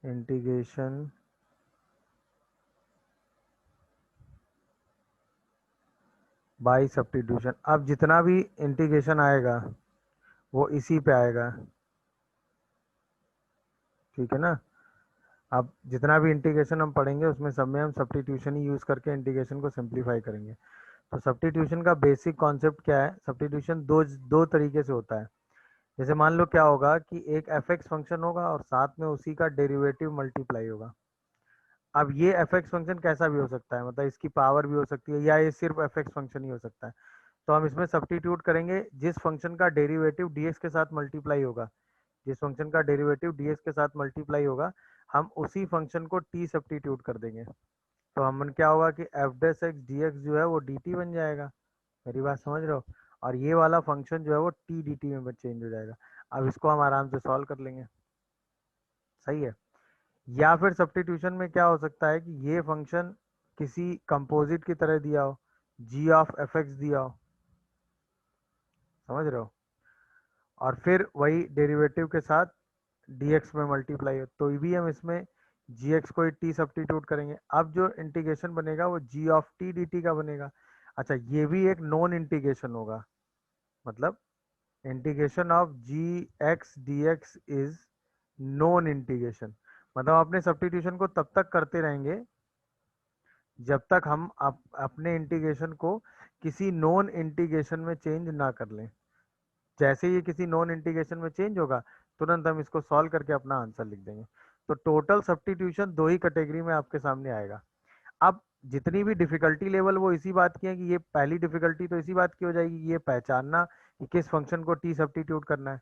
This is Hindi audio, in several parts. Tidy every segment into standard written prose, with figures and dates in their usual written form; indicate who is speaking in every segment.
Speaker 1: Integration by substitution. अब जितना भी इंटीग्रेशन आएगा वो इसी पे आएगा, ठीक है ना। अब जितना भी इंटीग्रेशन हम पढ़ेंगे उसमें सब में हम सब्स्टिट्यूशन ही यूज़ करके इंटीग्रेशन को सिंप्लीफाई करेंगे। तो सब्स्टिट्यूशन का बेसिक कॉन्सेप्ट क्या है? सब्स्टिट्यूशन दो दो तरीके से होता है। जैसे मान लो क्या होगा कि एक एफ एक्स फंक्शन होगा और साथ में उसी का डेरिवेटिव मल्टीप्लाई होगा। अब ये एफ एक्स फंक्शन कैसा भी हो सकता है, मतलब इसकी पावर भी हो सकती है या ये सिर्फ एफ एक्स फंक्शन ही हो सकता है। तो हम इसमें सब्स्टिट्यूट करेंगे जिस फंक्शन का डेरिवेटिव डीएक्स के साथ मल्टीप्लाई होगा, जिस फंक्शन का डेरिवेटिव डीएक्स के साथ मल्टीप्लाई होगा हम उसी फंक्शन को टी सब्स्टिट्यूट कर देंगे। तो हम क्या होगा कि एफ डेस एक्स डी एक्स जो है वो डी टी बन जाएगा। मेरी बात समझ रहे हो? और ये वाला फंक्शन जो है वो टी डी टी में चेंज हो जाएगा। अब इसको हम आराम से सॉल्व कर लेंगे, सही है। या फिर सब्स्टिट्यूशन में क्या हो सकता है कि ये फंक्शन किसी कंपोजिट की तरह दिया हो, जी ऑफ एफ एक्स दिया हो, समझ रहे हो, और फिर वही डेरिवेटिव के साथ dx में मल्टीप्लाई हो, तो भी हम इसमें gx को टी सब्स्टिट्यूट करेंगे। अब जो इंटीग्रेशन बनेगा वो g of T D T का बनेगा। अच्छा, ये भी एक नॉन इंटीग्रेशन होगा, मतलब integration of g x D x is non integration. मतलब अपने सब्स्टिट्यूशन को तब तक करते रहेंगे जब तक हम अपने इंटीग्रेशन को किसी नॉन इंटीग्रेशन में चेंज ना कर लें। जैसे ये किसी नॉन इंटीग्रेशन में चेंज होगा तुरंत हम इसको सॉल्व करके अपना आंसर लिख देंगे। तो टोटल सब्स्टिट्यूशन दो ही कैटेगरी में आपके सामने आएगा। अब जितनी भी डिफिकल्टी लेवल वो इसी बात की है कि ये पहली डिफिकल्टी तो इसी बात की हो जाएगी कि ये पहचानना कि किस फंक्शन को टी सब्स्टिट्यूट करना है,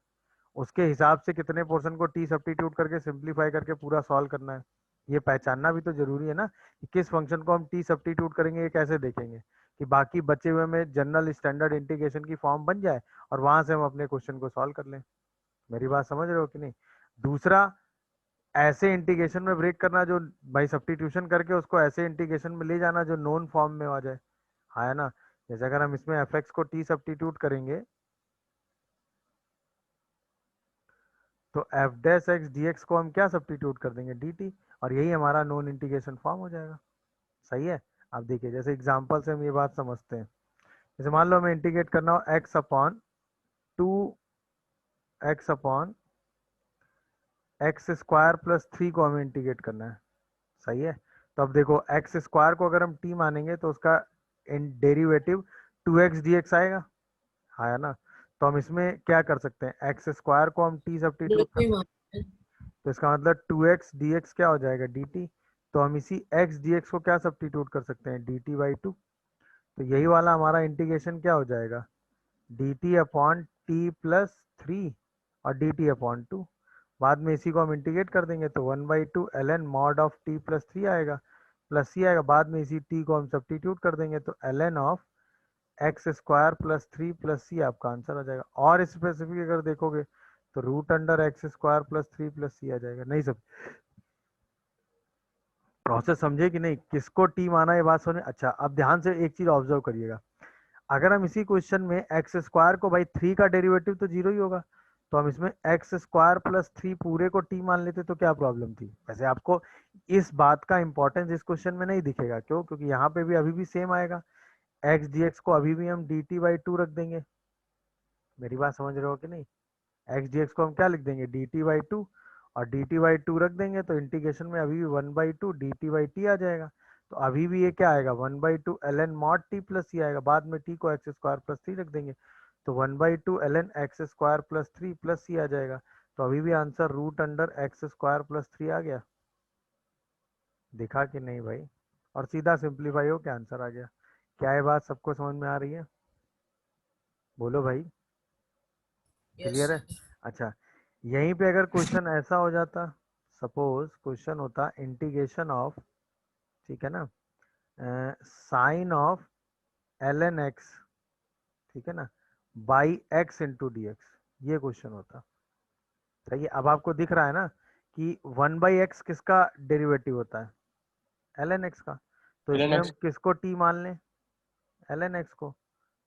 Speaker 1: उसके हिसाब से कितने पोर्शन को टी सब्स्टिट्यूट करके सिंप्लीफाई करके पूरा सॉल्व करना है। ये पहचानना भी तो जरूरी है ना कि किस फंक्शन को हम टी सब्स्टिट्यूट करेंगे। ये कैसे देखेंगे कि बाकी बचे हुए में जनरल स्टैंडर्ड इंटीग्रेशन की फॉर्म बन जाए और वहां से हम अपने क्वेश्चन को सॉल्व कर लें। मेरी बात समझ रहे हो कि नहीं? दूसरा, ऐसे इंटीग्रेशन में ब्रेक करना जो भाई सब्स्टिट्यूशन करके उसको ऐसे इंटीग्रेशन में ले जाना जो नॉन फॉर्म में आ जाए, हाँ है ना। जैसे अगर हम इसमें एफ एक्स को टी सब्स्टिट्यूट करेंगे तो F dash x D x को हम क्या सब्स्टिट्यूट कर देंगे, डी टी, और यही हमारा नॉन इंटीग्रेशन फॉर्म हो जाएगा। सही है। अब देखिए जैसे एग्जांपल से हम ये बात समझते हैं। जैसे मान लो हमें इंटीग्रेट करना हो x upon two x upon x square plus three को हमें इंटीग्रेट करना है, सही है। तो अब देखो एक्स स्क्वायर को अगर हम टी मानेंगे तो उसका derivative two x D x आएगा, हाँ है ना। तो हम इसमें क्या कर सकते हैं, एक्स स्क्वायर को हम टी सब्स्टिट्यूट कर सकते हैं, तो इसका मतलब टू एक्स डी एक्स क्या हो जाएगा, डी टी। तो हम इसी एक्स डी एक्स को क्या सब्स्टिट्यूट कर सकते हैं, डी टी बाई टू। तो यही वाला हमारा इंटीग्रेशन क्या हो जाएगा, d T upon t plus three और डी टी अपॉन टू। बाद में इसी को हम इंटीग्रेट कर देंगे तो one by two L N mod of T plus three आएगा, प्लस सी आएगा। बाद में इसी टी को हम सब्स्टिट्यूट कर देंगे तो L N of X square plus three plus C आपका आंसर आ जाएगा। और स्पेसिफिक अगर देखोगे तो root under X square plus three plus C आ जाएगा। नहीं, सब प्रोसेस समझे कि नहीं, किसको टी माना ये बात समझे। अच्छा, अब ध्यान से एक चीज ऑब्जर्व करिएगा। अगर हम इसी क्वेश्चन में एक्स स्क्वायर को, भाई थ्री का डेरिवेटिव तो जीरो ही होगा, तो हम इसमें एक्स स्क्वायर प्लस थ्री पूरे को टी मान लेते तो क्या प्रॉब्लम थी। वैसे आपको इस बात का इंपॉर्टेंस इस क्वेश्चन में नहीं दिखेगा, क्यों? क्योंकि यहाँ पे भी अभी भी सेम आएगा, एक्स डी एक्स को अभी भी हम डी टी बाई टू रख देंगे। मेरी बात समझ रहे हो कि नहीं? एक्स डी एक्स को हम क्या लिख देंगे, डी टी बाई टू, और डी टी बाई टू रख देंगे तो इंटीग्रेशन में अभी भी one by two D T by T आ जाएगा। तो अभी भी ये क्या आएगा, one by two L N mod T plus सी आएगा। बाद में टी को एक्स स्क्वायर प्लस थ्री रख देंगे तो one by two L N X square plus three plus C आ जाएगा। तो अभी भी answer root under X square plus three आ गया। दिखा कि नहीं भाई? और सीधा सिंप्लीफाई हो क्या आंसर आ गया। क्या ये बात सबको समझ में आ रही है? बोलो भाई,
Speaker 2: यस
Speaker 1: क्लियर है?
Speaker 2: सर।
Speaker 1: अच्छा, यहीं पे अगर क्वेश्चन ऐसा हो जाता, सपोज क्वेश्चन होता इंटीग्रेशन ऑफ, ठीक है ना, sine of L N x, ठीक है ना, by x into d x, ये क्वेश्चन होता। सही है। अब आपको दिख रहा है ना कि वन बाई एक्स किसका डेरिवेटिव होता है, एल एन एक्स का। तो इसमें हम
Speaker 2: नेक्स्ट।
Speaker 1: किसको टी मान लें, एल एन एक्स को।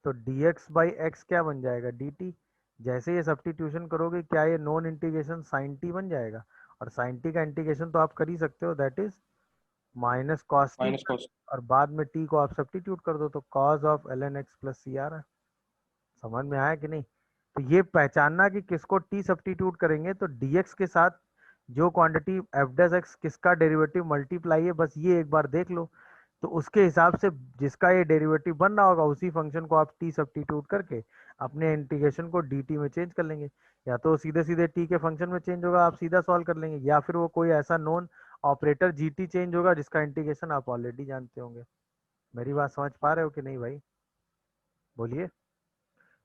Speaker 1: तो डी एक्स बाई एक्स क्या बन जाएगा, डी टी। जैसे ये सब्स्टिट्यूशन करोगे क्या ये नॉन इंटीग्रेशन साइन टी बन जाएगा, और साइन टी का इंटीग्रेशन तो आप कर ही सकते हो, that is minus cos T,
Speaker 3: minus cos.
Speaker 1: और बाद में टी को आप सब्स्टिट्यूट कर दो तो cos of L N X plus C आ रहा है। समझ में आया कि नहीं? तो ये पहचानना कि किसको टी सब्स्टिट्यूट करेंगे तो dx के साथ जो क्वांटिटी एफ डैश एक्स किसका डेरिवेटिव मल्टीप्लाई है, बस ये एक बार देख लो। तो उसके हिसाब से जिसका ये डेरिवेटिव बन रहा होगा उसी फंक्शन को आप टी सब्स्टिट्यूट करके अपने इंटीग्रेशन को dt में चेंज कर लेंगे। या तो सीधे सीधे t के फंक्शन में चेंज होगा, आप सीधा सॉल्व कर लेंगे, या फिर वो कोई ऐसा नॉन ऑपरेटर gt चेंज होगा जिसका इंटीग्रेशन आप ऑलरेडी जानते होंगे। मेरी बात समझ पा रहे हो कि नहीं भाई? बोलिए।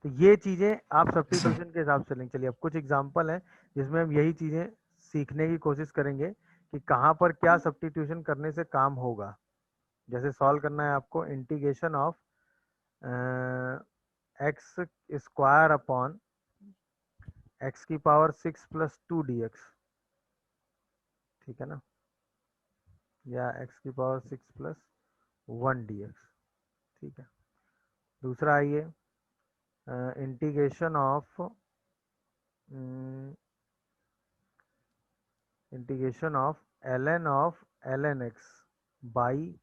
Speaker 1: तो ये चीजें आप सब्स्टिट्यूशन के हिसाब से लेंगे। चलिए अब कुछ एग्जांपल हैं जिसमें हम यही चीजें सीखने की कोशिश करेंगे कि कहाँ पर क्या सब्स्टिट्यूशन करने से काम होगा। जैसे सॉल्व करना है आपको integration of X square upon x की पावर 6 प्लस 2 dx, ठीक है ना, या एक्स की पावर 6 प्लस 1 dx, ठीक है। दूसरा आइए integration of integration of L N x by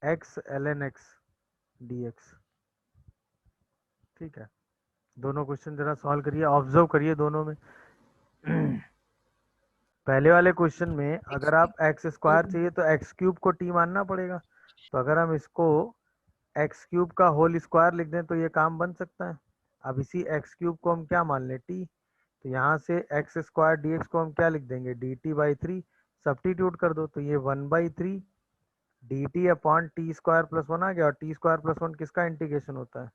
Speaker 1: x l N x D x, ठीक है। दोनों क्वेश्चन जरा सॉल्व करिए, ऑब्जर्व करिए दोनों में। पहले वाले क्वेश्चन में अगर आप एक्स स्क्वायर चाहिए तो एक्स क्यूब को टी मानना पड़ेगा, तो अगर हम इसको एक्स क्यूब का होल स्क्वायर लिख दें तो ये काम बन सकता है। अब इसी एक्स क्यूब को हम क्या मान लें, टी, तो यहाँ से एक्स स्क्वायर डी एक्स को हम क्या लिख देंगे, D T by three, substitute कर दो तो ये 1/3 D T upon T square plus one आ गया। और टी स्क्वायर प्लस वन किसका इंटीग्रेशन होता है,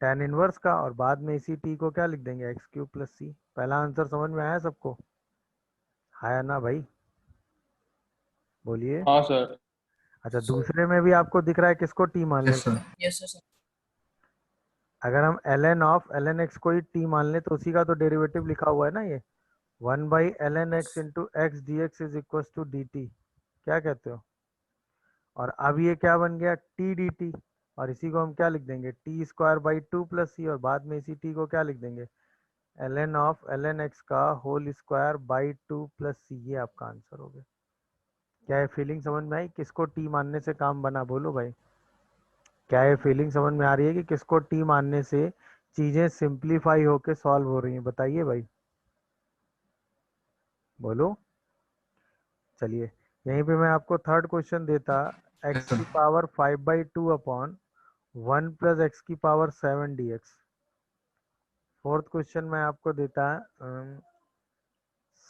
Speaker 1: tan इनवर्स का, और बाद में इसी टी को क्या लिख देंगे, एक्स क्यूब प्लस सी। पहला आंसर समझ में आया सबको? आया ना भाई? बोलिए।
Speaker 3: हाँ सर।
Speaker 1: अच्छा दूसरे में भी आपको दिख रहा है किसको टी मान लें?
Speaker 2: Yes sir.
Speaker 1: अगर हम l N of L N x को ही टी मान लें तो उसी का तो डेरिवेटिव लिखा हुआ है ना, ये 1/ln x into x D x is equal to D t, क्या कहते हो? और अब ये क्या बन गया, टी डी टी, और इसी को हम क्या लिख देंगे, T square by two plus C, और बाद में इसी टी को क्या लिख देंगे, L N of L N X का whole square by two plus C. ये आपका आंसर हो गया। क्या ये फीलिंग समझ में आई किसको टी मानने से काम बना? बोलो भाई, क्या ये फीलिंग समझ में आ रही है कि किसको टी मानने से चीजें सिंप्लीफाई होके सॉल्व हो रही हैं? बताइए भाई, बोलो। चलिए यहीं पे मैं आपको थर्ड क्वेश्चन देता, एक्स की पावर 5/2 अपॉन 1 प्लस एक्स की power 7 d x. Fourth question मैं आपको देता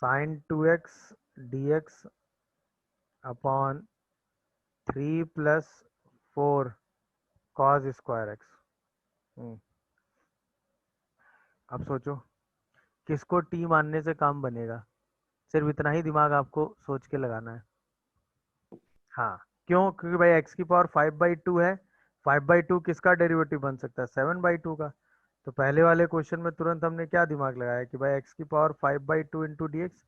Speaker 1: sine 2x d x upon 3 plus 4 cos square x. अब सोचो किसको टी मानने से काम बनेगा, सिर्फ इतना ही दिमाग आपको सोच के लगाना है। हाँ, क्यों? क्योंकि भाई एक्स की पावर 5/2 है, 5/2 किसका डेरिवेटिव बन सकता है, 7/2 का। तो पहले वाले क्वेश्चन में तुरंत हमने क्या दिमाग लगाया कि भाई एक्स की पावर 5/2 इंटू डी एक्स,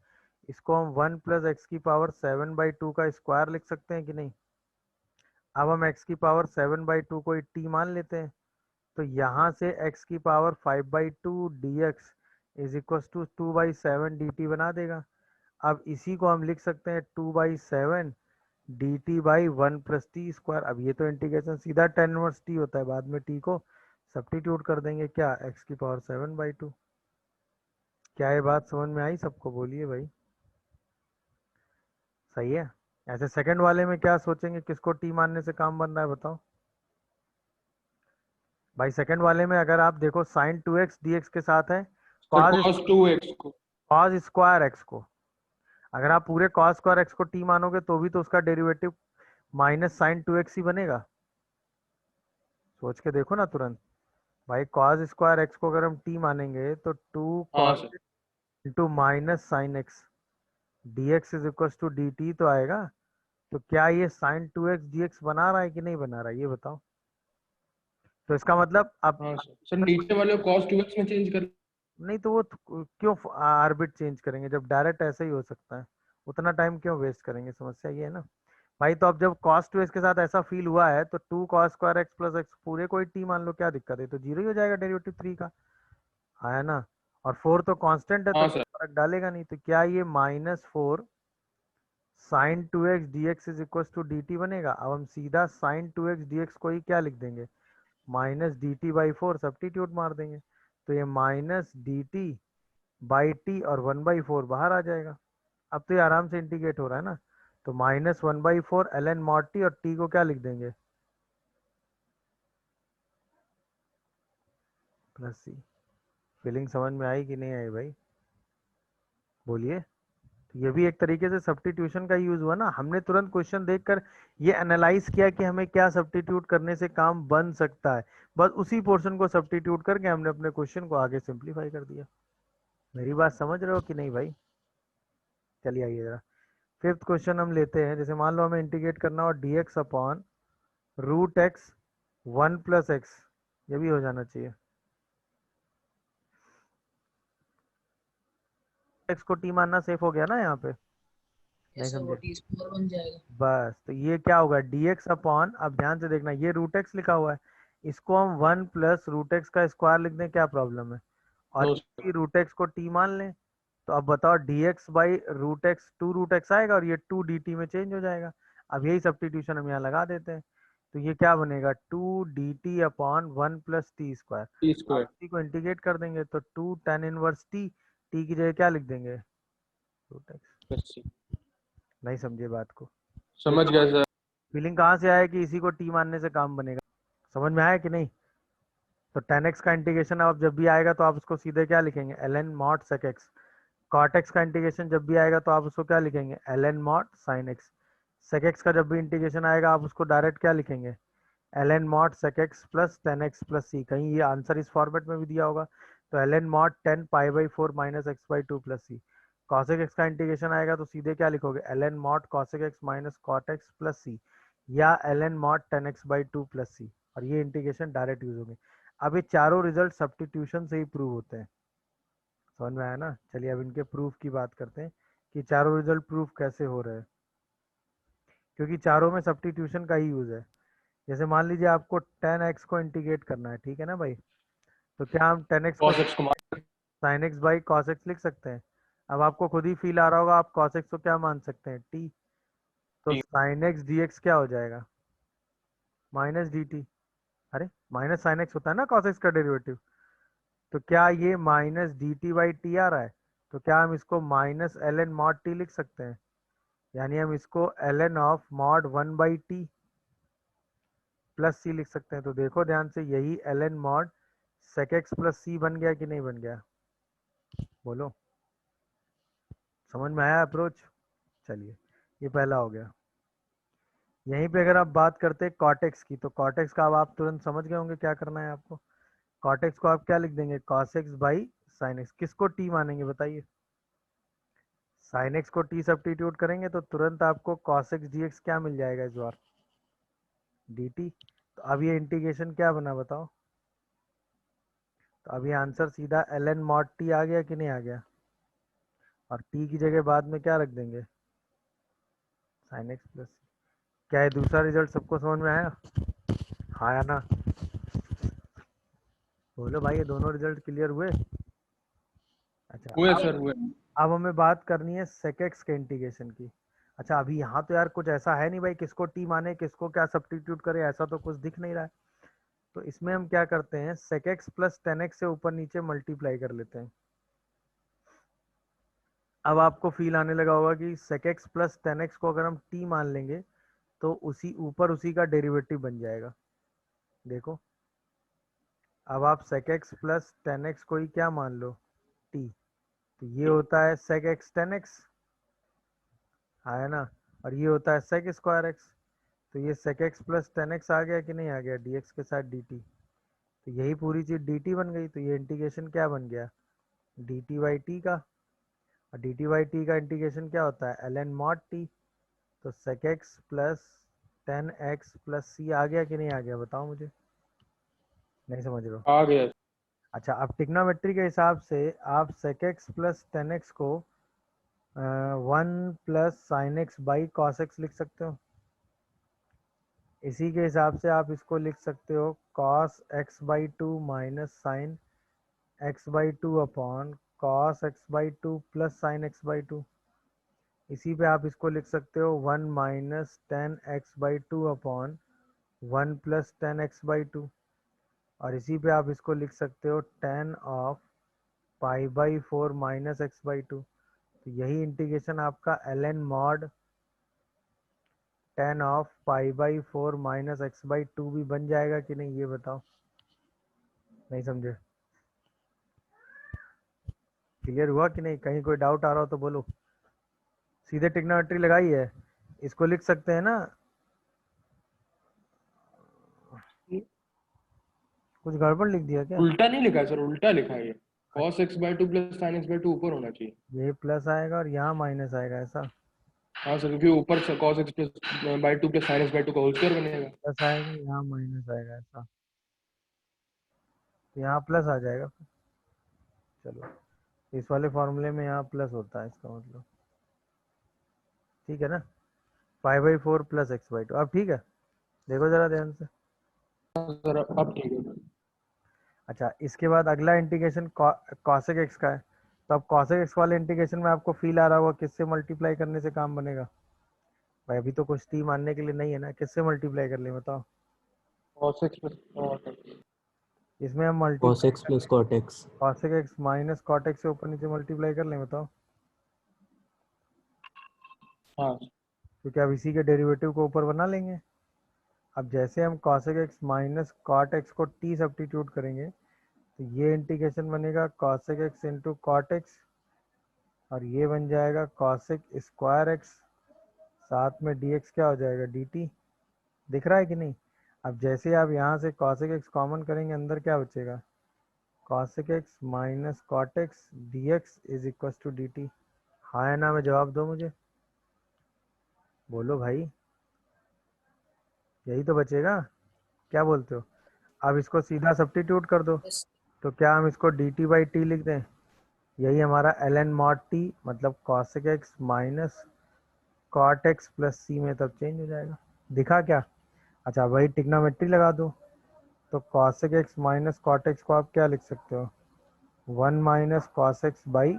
Speaker 1: इसको हम 1 प्लस एक्स की पावर 7/2 का स्क्वायर लिख सकते हैं कि नहीं। अब हम एक्स की पावर 7/2 को टी मान लेते हैं, तो यहाँ से एक्स की power 5/2 d x is equal to 2/7 d t बना देगा। अब इसी को हम लिख सकते हैं 2/7 d T by 1 plus T square. अब ये तो इंटीग्रेशन सीधा tan इनवर्स टी होता है, बाद में टी को सब्स्टिट्यूट कर देंगे, क्या, एक्स की पावर 7/2। क्या ये बात समझ में आई सबको? बोलिए भाई, सही है? ऐसे सेकंड वाले में क्या सोचेंगे, किसको टी मानने से काम बन रहा है बताओ भाई। सेकंड वाले में अगर आप देखो साइन 2x dx के साथ है
Speaker 3: सर
Speaker 1: कॉस
Speaker 3: cos 2x को।
Speaker 1: स्क्वायर एक्स को। अगर आप पूरे कॉस स्क्वायर एक्स को टी मानोगे तो भी तो उसका डेरिवेटिव माइनस साइन 2x ही बनेगा। सोच के देखो ना तुरंत भाई, कॉस स्क्वायर एक्स को अगर हम टी मानेंगे तो 2
Speaker 3: हाँ
Speaker 1: cos
Speaker 3: sir.
Speaker 1: Into minus sine x D x is equal to D t तो आएगा। तो क्या ये साइन 2x dx बना रहा है कि नहीं बना रहा है, ये बताओ। तो इसका मतलब अब
Speaker 3: हाँ सर, सर नीचे वाले को cos 2x में चेंज कर।
Speaker 1: नहीं तो वो क्यों आर्बिट चेंज करेंगे जब डायरेक्ट ऐसे ही हो सकता है, उतना टाइम क्यों वेस्ट करेंगे, समस्या ये है ना भाई। तो अब जब cos 2x के साथ ऐसा फील हुआ है तो 2 cos square x plus x पूरे को ही टी मान लो, क्या दिक्कत है, तो जीरो ही हो जाएगा डेरिवेटिव 3 का, आया ना। और 4 तो कांस्टेंट है तो
Speaker 3: हाँ
Speaker 1: कोई
Speaker 3: सर।
Speaker 1: फर्क डालेगा नहीं। तो क्या ये -4 sine 2x dx is equal to dt बनेगा। अब हम सीधा साइन 2x dx को ही क्या लिख देंगे, -dt/4 सब्स्टिट्यूट मार देंगे। तो ये -dt/t और 1/4 बाहर आ जाएगा। अब तो ये आराम से इंटीग्रेट हो रहा है ना। तो -1/4 ln mod t और t को क्या लिख देंगे, प्लस सी। फीलिंग समझ में आई कि नहीं आई भाई, बोलिए। तो ये भी एक तरीके से सब्स्टिट्यूशन का यूज हुआ ना। हमने तुरंत क्वेश्चन देखकर ये एनालाइज किया कि हमें क्या सब्स्टिट्यूट करने से काम बन सकता है, बस उसी पोर्शन को सब्स्टिट्यूट करके हमने अपने क्वेश्चन को आगे सिंप्लीफाई कर दिया। मेरी बात समझ रहे हो कि नहीं भाई। चलिए आइए जरा फिफ्थ क्वेश्चन हम लेते हैं। जैसे मान लो हमें इंटीग्रेट करना हो dx अपॉन √x 1 + x, ये भी हो जाना चाहिए। x को t मानना सेफ हो गया ना यहाँ पे, नहीं
Speaker 2: यस सर, वो
Speaker 1: समझे।
Speaker 2: टी स्क्वायर बन जाएगा।
Speaker 1: बस तो ये क्या होगा dx अपॉन, अब ध्यान से देखना ये √x लिखा हुआ है, इसको हम 1 + √x का स्क्वायर लिख दें, क्या प्रॉब्लम है। और
Speaker 3: नो सर।
Speaker 1: इसी √x को t मान लें। तो अब बताओ dx/√x 2√x आएगा और ये 2 dt में चेंज हो जाएगा। अब यही सब्स्टिट्यूशन हम यहाँ लगा देते हैं। तो ये क्या बनेगा 2 dt अपॉन 1 + t²।
Speaker 3: टी
Speaker 1: अब
Speaker 3: स्क्वायर
Speaker 1: इसी को इंटीग्रेट कर देंगे तो 2 tan इनवर्स t की जगह क्या लिख देंगे, √x।
Speaker 3: प्लस सी।
Speaker 1: नहीं समझे बात को। ये
Speaker 3: समझ गया सर।
Speaker 1: फीलिंग कहाँ से आया कि इसी को t मानने से काम बनेगा, समझ में आया कि नहीं। तो tan x का इंटीग्रेशन अब जब भी आएगा तो आप उसको सीधे क्या लिखेंगे, ln mod sec x। cot x का इंटीग्रेशन जब भी आएगा तो आप उसको क्या लिखेंगे, ln mod sin x। sec x का जब भी इंटीग्रेशन आएगा आप उसको डायरेक्ट क्या लिखेंगे, ln mod sec x plus tan x plus c। कहीं ये आंसर इस फॉर्मेट में भी दिया होगा। तो ln mod 10π/4 - x/2 plus c। cosec x का इंटीग्रेशन आएगा तो सीधे क्या लिखोगे, ln mod cosec x minus cot x plus c, या ln mod 10x/2 plus c। और ये इंटीग्रेशन डायरेक्ट यूज होंगे। अब ये चारों रिजल्ट सब्स्टिट्यूशन से ही प्रूव होते हैं, समझ में आया ना। चलिए अब इनके प्रूफ की बात करते हैं कि चारों रिजल्ट प्रूफ कैसे हो रहे हैं, क्योंकि चारों में सब्स्टिट्यूशन का ही यूज है। जैसे मान लीजिए आपको 10x को इंटीग्रेट करना है, ठीक है ना भाई। तो क्या हम 10x को
Speaker 3: कॉस एक्स को मान।
Speaker 1: sin x by cos x लिख सकते हैं। अब आपको खुद ही फील आ रहा होगा आप cos x को क्या मान सकते हैं, t। तो
Speaker 3: टी।
Speaker 1: sin x dx क्या हो जाएगा, -dt। अरे माइनस sin x होता है ना cos x का डेरिवेटिव। तो क्या ये -dt/t आ रहा है। तो क्या हम इसको -ln mod t लिख सकते हैं, यानी हम इसको ln of mod 1/t plus c लिख सकते हैं। तो देखो ध्यान से, यही ln mod sec x plus c बन गया कि नहीं बन गया, बोलो। समझ में आया अप्रोच। चलिए ये पहला हो गया। यहीं पे अगर आप बात करते हैं कॉटेक्स की, तो कॉटेक्स का अब आप तुरंत समझ गए होंगे क्या करना है आपको। कॉटेक्स को आप क्या लिख देंगे, cos x by sin x। किसको t मानेंगे बताइए, sin x को t सब्स्टिट्यूट करेंगे तो तुरंत आपको cos x dx क्या मिल जाएगा इस बार, dt। तो अब ये इंटीग्रेशन क्या बना बताओ। तो अब ये आंसर सीधा ln mod t आ गया कि नहीं आ गया। और t की जगह बाद में क्या रख देंगे, sin x प्लस। क्या है दूसरा रिजल्ट सबको समझ में आया, हाँ या ना, बोलो भाई। ये दोनों रिजल्ट क्लियर हुए। अच्छा
Speaker 3: हुए
Speaker 1: अब
Speaker 3: सर हुए।
Speaker 1: अब हमें बात करनी है sec x के इंटीग्रेशन की। अच्छा अभी यहाँ तो यार कुछ ऐसा है नहीं भाई, किसको t माने किसको क्या सब्स्टिट्यूट करे, ऐसा तो कुछ दिख नहीं रहा है। तो इसमें हम क्या करते हैं, sec x plus tan x से ऊपर नीचे मल्टीप्लाई कर लेते हैं। अब आपको फील आने लगा होगा कि sec x plus tan x को अगर हम t मान लेंगे तो उसी ऊपर उसी का डेरिवेटिव बन जाएगा। देखो अब आप sec x plus tan x को ही क्या मान लो, t। तो ये होता है sec x tan x, है ना। और ये होता है sec स्क्वायर x। तो ये sec x plus tan x आ गया कि नहीं आ गया, dx के साथ dt। तो यही पूरी चीज dt बन गई। तो ये इंटीग्रेशन क्या बन गया, dt/t का। और dt/t का इंटीग्रेशन क्या होता है, ln mod t। तो sec x plus tan x plus c आ गया कि नहीं आ गया, बताओ मुझे, नहीं समझ रहे हो।
Speaker 3: आ गया।
Speaker 1: अच्छा अब टिग्नोमेट्री के हिसाब से आप sec x plus tan x को 1 + sin x by cos x लिख सकते हो। इसी के हिसाब से आप इसको लिख सकते हो cos x/2 minus sine x by two upon cos x by two plus sine x by two. इसी पे आप इसको लिख सकते हो 1 minus tan x by two upon 1 plus tan x by two. और इसी पे आप इसको लिख सकते हो tan of pi by four minus x by two. तो यही इंटीग्रेशन आपका l N mod tan of pi by four minus x by to भी बन जाएगा कि नहीं, ये बताओ। नहीं समझे? क्लियर हुआ कि नहीं? कहीं कोई डाउट आ रहा हो तो बोलो। सीधे ट्रिग्नोमेट्री लगाई है, इसको लिख सकते हैं ना। कुछ गड़बड़ लिख दिया क्या?
Speaker 3: उल्टा नहीं लिखा है सर, उल्टा लिखा है ये। cos x by 2 plus sin x by 2 ऊपर होना चाहिए।
Speaker 1: ये प्लस आएगा और यहाँ माइनस आएगा, ऐसा?
Speaker 3: हाँ सर, क्योंकि ऊपर से cos x plus by 2 plus sin x by 2 का होल स्क्वायर बनेगा।
Speaker 1: प्लस आएगा, यहाँ माइनस आएगा, ऐसा? यहाँ प्लस आ जाएगा। चलो, इस वाले फॉर्मूले में यहाँ प्लस होता है, इसका मतलब। ठीक है ना? 5/4 प्लस एक्स बाई टू। अब ठीक है, देखो जरा ध्यान से।
Speaker 3: हाँ सर, अब ठीक है।
Speaker 1: अच्छा, इसके बाद अगला इंटीग्रेशन कॉसेक एक्स का है। तो अब कॉसेक एक्स वाले इंटीग्रेशन में आपको फील आ रहा होगा किससे मल्टीप्लाई करने से काम बनेगा। भाई अभी तो कुछ टी मानने के लिए नहीं है ना, किससे मल्टीप्लाई कर ले बताओ।
Speaker 3: cos x प्लस
Speaker 1: इसमें हम
Speaker 4: cos
Speaker 1: मल्टीप्लाई
Speaker 4: x
Speaker 1: कर
Speaker 4: plus
Speaker 1: लें,
Speaker 4: cot x।
Speaker 1: Cosec x minus cot x से ऊपर नीचे मल्टीप्लाई कर लें, बताओ।
Speaker 3: हाँ
Speaker 1: क्योंकि अब इसी के डेरिवेटिव को ऊपर बना लेंगे। अब जैसे हम cosec x minus cot x को t सब्स्टिट्यूट करेंगे, तो ये इंटीग्रेशन बनेगा cosec x into cot x, और ये बन जाएगा cosec स्क्वायर एक्स, साथ में dx क्या हो जाएगा dt। दिख रहा है कि नहीं? अब जैसे आप यहाँ से cosec x कॉमन करेंगे, अंदर क्या बचेगा, cosec x minus cot x dx is equal to dt। हाँ या ना में जवाब दो मुझे, बोलो भाई। यही तो बचेगा, क्या बोलते हो? अब इसको सीधा सब्स्टिट्यूट कर दो,
Speaker 2: यस।
Speaker 1: तो क्या हम इसको dt बाई टी लिख दें? यही हमारा एल एन मॉड टी, मतलब cosec x minus cot X plus C में तब चेंज हो जाएगा। दिखा क्या? अच्छा, वही ट्रिग्नोमेट्री लगा दो, तो cosec x minus cot x को आप क्या लिख सकते हो, 1 minus cos x by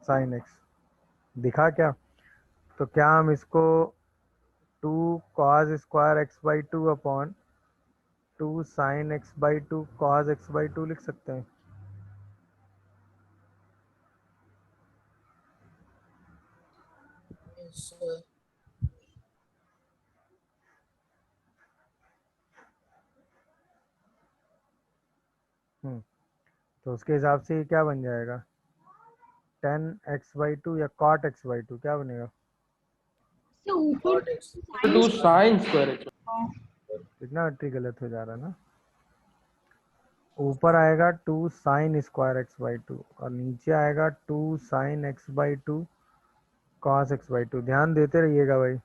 Speaker 1: sine x. दिखा क्या? तो क्या हम इसको 2 cos square x by two upon 2 sine x by two cos x by two लिख सकते हैं?
Speaker 2: Yes sir.
Speaker 1: तो उसके हिसाब से ये क्या बन जाएगा, 10x/2 या cot x/2 क्या बनेगा?
Speaker 5: से ऊपर
Speaker 2: cot x.
Speaker 3: Two sine square x।
Speaker 1: इतना ट्री गलत हो जा रहा है ना। ऊपर आएगा 2 साइन स्क्वायर x/2 और नीचे आएगा 2 साइन x/2 cos x/2। ध्यान देते रहिएगा भाई।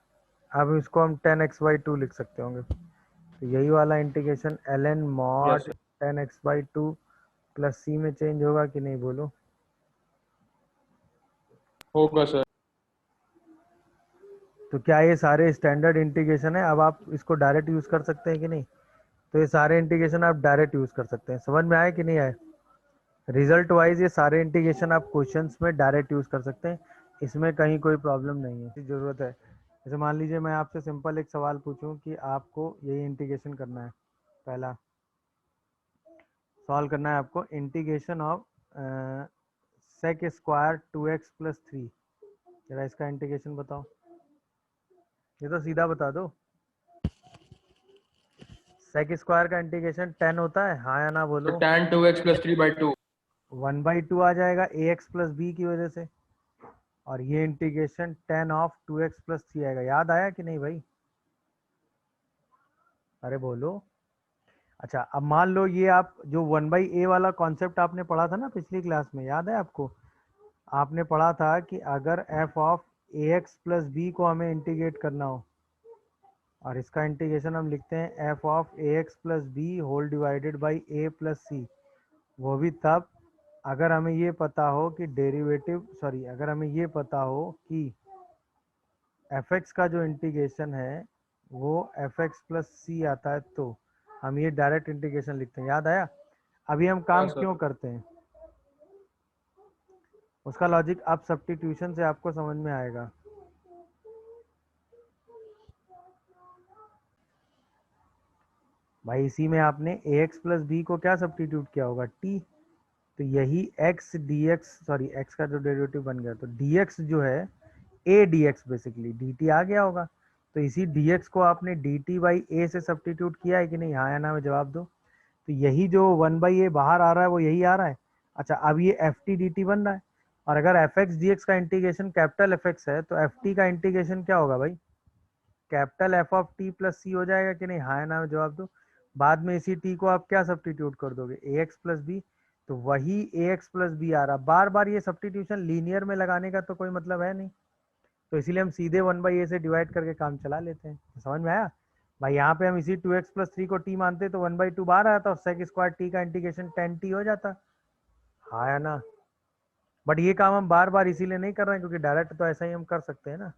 Speaker 1: अब इसको हम 10x/2 लिख सकते होंगे। तो यही वाला integration L N
Speaker 3: yes
Speaker 1: mod
Speaker 3: sir,
Speaker 1: 10x/2 plus C में चेंज होगा कि नहीं, बोलो।
Speaker 3: होगा सर।
Speaker 1: तो क्या ये सारे स्टैंडर्ड इंटीग्रेशन है? अब आप इसको डायरेक्ट यूज कर सकते हैं कि नहीं? तो ये सारे इंटीग्रेशन आप डायरेक्ट यूज कर सकते हैं। समझ में आए कि नहीं आए? रिजल्ट वाइज ये सारे इंटीग्रेशन आप क्वेश्चंस में डायरेक्ट यूज कर सकते हैं, इसमें कहीं कोई प्रॉब्लम नहीं है। जरूरत है, जैसे मान लीजिए मैं आपसे सिंपल एक सवाल पूछूं कि आपको यही इंटीग्रेशन करना है। पहला सॉल्व करना है आपको integration of sec square 2x plus three. जरा इसका इंटीग्रेशन बताओ। ये तो सीधा बता दो। सेक स्क्वायर का इंटीग्रेशन 10 होता है, हाँ या ना बोलो।
Speaker 3: tan 2x plus 3/2।
Speaker 1: 1/2 आ जाएगा ax प्लस बी की वजह से, और ये integration 10 of 2x plus three आएगा। याद आया कि नहीं भाई? अरे बोलो। अच्छा, अब मान लो ये आप जो 1/a वाला कॉन्सेप्ट आपने पढ़ा था ना पिछली क्लास में, याद है आपको? आपने पढ़ा था कि अगर f of ax plus b को हमें इंटीग्रेट करना हो, और इसका इंटीग्रेशन हम लिखते हैं f of ax plus B whole divided by a plus C, वो भी तब अगर हमें ये पता हो कि अगर हमें ये पता हो कि fx का जो इंटीग्रेशन है वो fx प्लस सी आता है, तो हम ये डायरेक्ट इंटीग्रेशन लिखते हैं। याद आया? अभी हम काम
Speaker 3: सर।
Speaker 1: क्यों करते हैं उसका लॉजिक अब सब्स्टिट्यूशन से आपको समझ में आएगा। भाई इसी में आपने ax प्लस बी को क्या सब्स्टिट्यूट किया होगा, t। तो यही x dx, सॉरी x का जो डेरिवेटिव बन गया, तो dx जो है a dx बेसिकली dt आ गया होगा। तो इसी dx को आपने dt बाई a से सब्स्टिट्यूट किया है कि नहीं, हाँ या ना में जवाब दो। तो यही जो 1/a बाहर आ रहा है वो यही आ रहा है। अच्छा, अब ये एफ टी डी टी बन रहा है, और अगर एफ एक्स डी एक्स का इंटीग्रेशन कैपिटल एफ एक्स है तो एफ टी का इंटीग्रेशन क्या होगा भाई, capital F of T plus C हो जाएगा कि नहीं, हाँ या ना में जवाब दो। बाद में इसी टी को आप क्या सब्स्टिट्यूट कर दोगे, ए एक्स प्लस बी। तो वही ए एक्स प्लस बी आ रहा, बार बार ये सब्स्टिट्यूशन लीनियर में लगाने का तो कोई मतलब है नहीं, तो इसीलिए हम सीधे 1/a से डिवाइड करके काम चला लेते हैं। तो समझ में आया भाई, यहाँ पे हम इसी 2x प्लस 3 को t मानते तो 1/2 बाहर आया था और सेक स्क्वायर t का इंटीग्रेशन 10t हो जाता, हाँ या ना। बट ये काम हम बार बार इसीलिए नहीं कर रहे हैं क्योंकि डायरेक्ट तो ऐसा ही हम कर सकते हैं ना,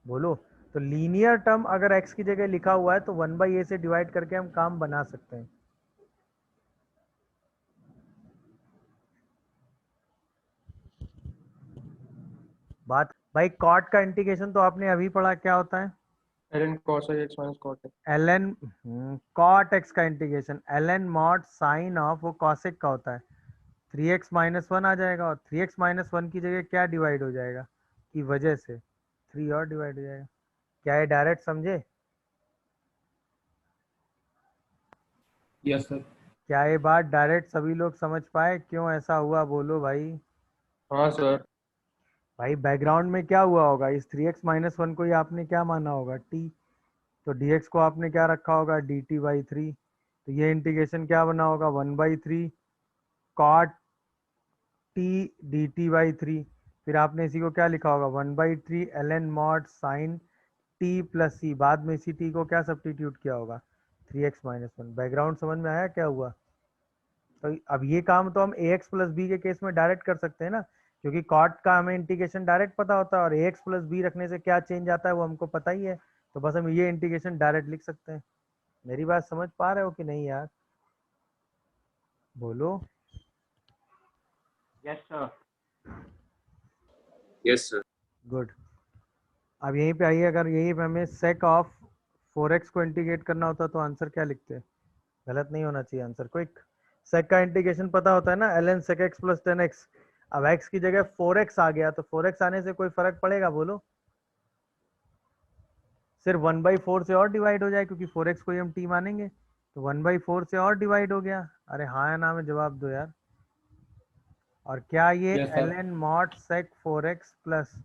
Speaker 1: बोलो। तो लीनियर टर्म अगर x की जगह लिखा हुआ है तो 1/a से डिवाइड करके हम काम बना सकते हैं। बात भाई, कॉट का इंटीग्रेशन तो आपने अभी पढ़ा, क्या होता है,
Speaker 3: ln cos x minus cot x।
Speaker 1: ln cot X का integration ln mod sine of, वो कॉसेक का होता है, 3x माइनस वन आ जाएगा, और 3x माइनस वन की जगह क्या डिवाइड हो जाएगा, की वजह से 3 और डिवाइड हो जाएगा। क्या ये डायरेक्ट समझे,
Speaker 3: यस सर।
Speaker 1: क्या ये बात डायरेक्ट सभी लोग समझ पाए, क्यों ऐसा हुआ बोलो भाई।
Speaker 3: हाँ सर।
Speaker 1: भाई बैकग्राउंड में क्या हुआ होगा, इस 3x माइनस वन को ही आपने क्या माना होगा, t। तो dx को आपने क्या रखा होगा, dt बाई थ्री। तो ये इंटीग्रेशन क्या बना होगा, 1/3 cot T D T by three. फिर आपने इसी को क्या लिखा होगा, 1/3 ln mod sine T plus C. बाद में इसी टी को क्या सब्स्टिट्यूट किया होगा, 3x माइनस वन। बैकग्राउंड समझ में आया क्या हुआ। तो अब ये काम तो हम ax प्लस बी के केस में डायरेक्ट कर सकते हैं ना, क्योंकि कॉट का हमें इंटीग्रेशन डायरेक्ट पता होता है, और ax प्लस बी रखने से क्या चेंज आता है वो हमको पता ही है। तो बस हम ये इंटीग्रेशन डायरेक्ट लिख सकते हैं। मेरी बात समझ पा रहे हो कि नहीं यार, बोलो।
Speaker 4: Yes sir.
Speaker 6: Yes sir.
Speaker 1: Good. अब यहीं पे आइए, अगर यहीं पे हमें सेक ऑफ 4x को इंटीग्रेट करना होता तो आंसर क्या लिखते हैं, गलत नहीं होना चाहिए आंसर। क्विक, सेक का इंटीग्रेशन पता होता है ना, ln sec x plus 10x। अब x की जगह 4x आ गया, तो 4x आने से कोई फर्क पड़ेगा बोलो, सिर्फ 1/4 से और डिवाइड हो जाए, क्योंकि 4x को ही हम t मानेंगे, तो 1/4 से और डिवाइड हो गया। अरे हाँ या ना में जवाब दो यार। और क्या ये
Speaker 3: yes sir.
Speaker 1: ln mod sec 4x plus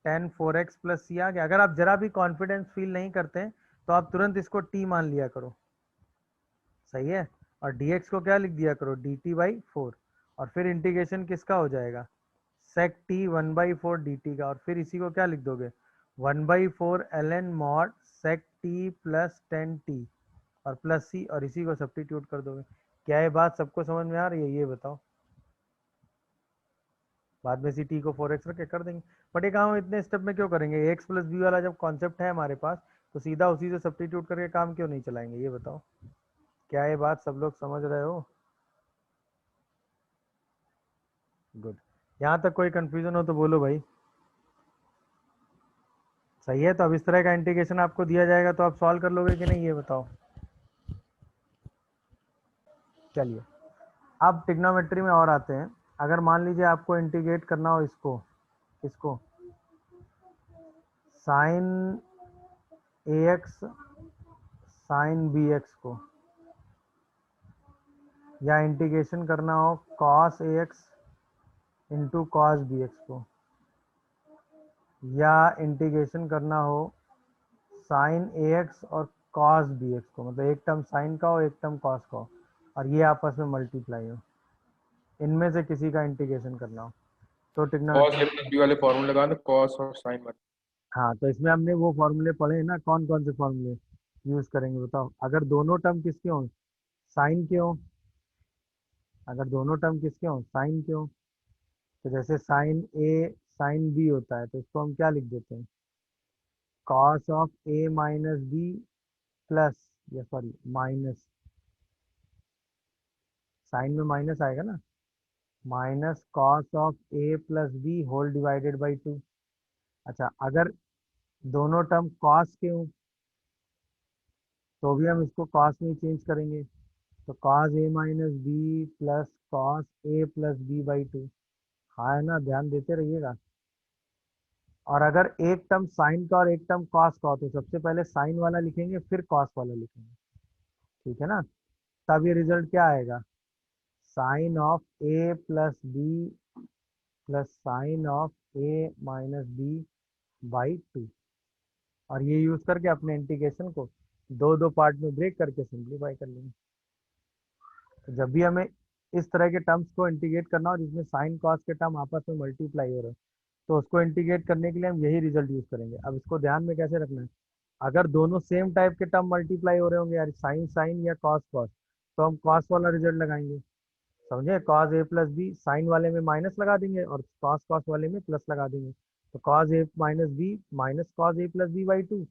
Speaker 1: 10 4x plus C आ गया। अगर आप जरा भी कॉन्फिडेंस फील नहीं करते हैं तो आप तुरंत इसको t मान लिया करो, सही है। और dx को क्या लिख दिया करो, dt बाई फोर। और फिर इंटीग्रेशन किसका हो जाएगा, sec t 1/4 dt का। और फिर इसी को क्या लिख दोगे, 1/4 ln mod sec t plus 10t और प्लस c, और इसी को सब्स्टिट्यूट कर दोगे। क्या ये बात सबको समझ में आ रही है, ये बताओ। बाद में सी टी को 4x रख के कर देंगे, बट ये काम हम इतने स्टेप में क्यों करेंगे, एक्स प्लस बी वाला जब कॉन्सेप्ट है हमारे पास, तो सीधा उसी से सब्स्टिट्यूट करके काम क्यों नहीं चलाएंगे, ये बताओ। क्या ये बात सब लोग समझ रहे हो, गुड। यहाँ तक कोई कंफ्यूजन हो तो बोलो भाई। सही है, तो अब इस तरह का इंटीग्रेशन आपको दिया जाएगा तो आप सॉल्व कर लोगे कि नहीं, ये बताओ। चलिए, अब ट्रिग्नोमेट्री में और आते हैं। अगर मान लीजिए आपको इंटीग्रेट करना हो इसको, इसको sine A X sine B X को, या इंटीग्रेशन करना हो cos A X into cos B X को, या इंटीग्रेशन करना हो साइन ए एक्स और कॉस बी एक्स को, मतलब एक टर्म साइन का हो एक टर्म कॉस का हो, और ये आपस में मल्टीप्लाई हो, इनमें से किसी का इंटीग्रेशन करना हो तो
Speaker 3: cos
Speaker 1: trigonometry.
Speaker 3: a plus b वाले फॉर्मूले लगा दो, cos और sin वाले।
Speaker 1: हाँ, तो इसमें हमने वो फॉर्मूले पढ़े हैं ना, कौन कौन से फॉर्मूले यूज करेंगे बताओ। अगर दोनों टर्म किसके हों, साइन के हों, अगर दोनों टर्म किसके हों, साइन के हों, तो जैसे साइन ए साइन बी होता है तो इसको हम क्या लिख देते हैं, cos of A minus b plus, या सॉरी माइनस साइन में माइनस आएगा ना, minus cos of A plus B whole divided by 2। अच्छा, अगर दोनों टर्म कॉस के हों तो भी हम इसको कॉस में चेंज करेंगे, तो cos a minus b plus cos a plus b by 2। हाँ है ना, ध्यान देते रहिएगा। और अगर एक टर्म साइन का और एक टर्म कॉस का हो तो सबसे पहले साइन वाला लिखेंगे फिर कॉस वाला लिखेंगे, ठीक है ना। तब ये रिजल्ट क्या आएगा, sine of A plus b plus sine of A minus b by 2। और ये यूज करके अपने इंटीग्रेशन को दो दो पार्ट में ब्रेक करके सिंप्लीफाई कर लेंगे। तो जब भी हमें इस तरह के टर्म्स को इंटीग्रेट करना हो जिसमें साइन कॉस के टर्म आपस में मल्टीप्लाई हो रहे हैं, तो उसको इंटीग्रेट करने के लिए हम यही रिजल्ट यूज करेंगे। अब इसको ध्यान में कैसे रखना है, अगर दोनों सेम टाइप के टर्म मल्टीप्लाई हो रहे होंगे यार, साइन साइन या कॉस कॉस, तो हम कॉस वाला रिजल्ट लगाएंगे, समझे। Cos a plus B, sign वाले में माइनस लगा देंगे और कॉस कॉस वाले में प्लस लगा देंगे, तो cos a minus B minus cos a plus b by 2,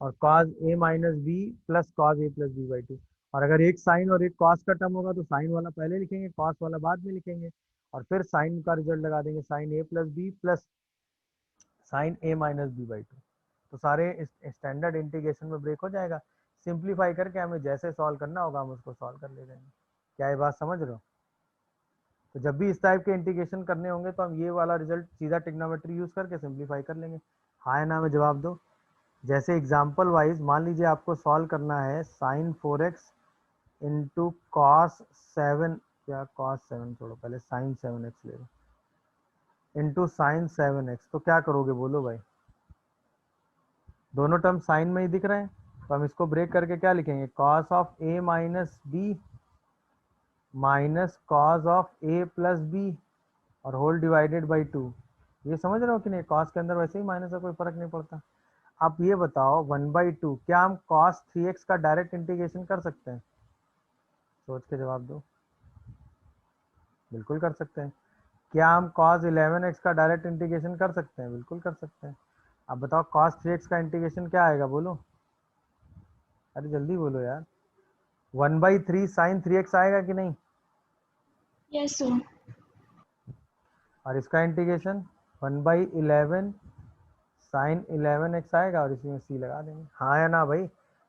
Speaker 1: और cos a minus b plus cos a plus b by 2। और अगर एक साइन और एक कॉस का टर्म होगा तो साइन वाला पहले लिखेंगे, कॉस वाला बाद में लिखेंगे, और फिर साइन का रिजल्ट लगा देंगे, sine a plus b plus sine a minus b by 2। तो सारे स्टैंडर्ड इंटीग्रेशन में ब्रेक हो जाएगा। सिंप्लीफाई करके हमें जैसे सॉल्व करना होगा हम उसको सॉल्व कर ले जाएंगे। क्या ये बात समझ रहे हो। तो जब भी इस टाइप के इंटीग्रेशन करने होंगे तो हम ये वाला रिजल्ट सीधा ट्रिग्नोमेट्री यूज करके सिंप्लीफाई कर लेंगे। हाँ है ना में जवाब दो। जैसे एग्जाम्पल वाइज मान लीजिए आपको सॉल्व करना है साइन 4x इंटू कॉस 7, क्या कॉस 7 छोड़ो, पहले साइन 7x ले लो, इंटू साइन 7x, तो क्या करोगे बोलो भाई। दोनों टर्म साइन में ही दिख रहे हैं, तो हम इसको ब्रेक करके क्या लिखेंगे, cos of A minus B minus cos of A plus B और होल डिवाइडेड बाई 2। ये समझ रहे हो कि नहीं, कॉस के अंदर वैसे ही माइनस का कोई फर्क नहीं पड़ता। आप ये बताओ 1/2 क्या हम cos 3x का डायरेक्ट इंटीग्रेशन कर सकते हैं, सोच के जवाब दो। बिल्कुल कर सकते हैं। क्या हम cos 11x का डायरेक्ट इंटीग्रेशन कर सकते हैं, बिल्कुल कर सकते हैं। अब बताओ cos 3x का इंटीग्रेशन क्या आएगा बोलो, अरे जल्दी बोलो यार। 1/3 साइन 3x आएगा कि नहीं,
Speaker 5: Yes, sir.
Speaker 1: और इसका इंटीग्रेशन 1/11 साइन 11x आएगा और इसी में c लगा देंगे। हाँ या ना भाई,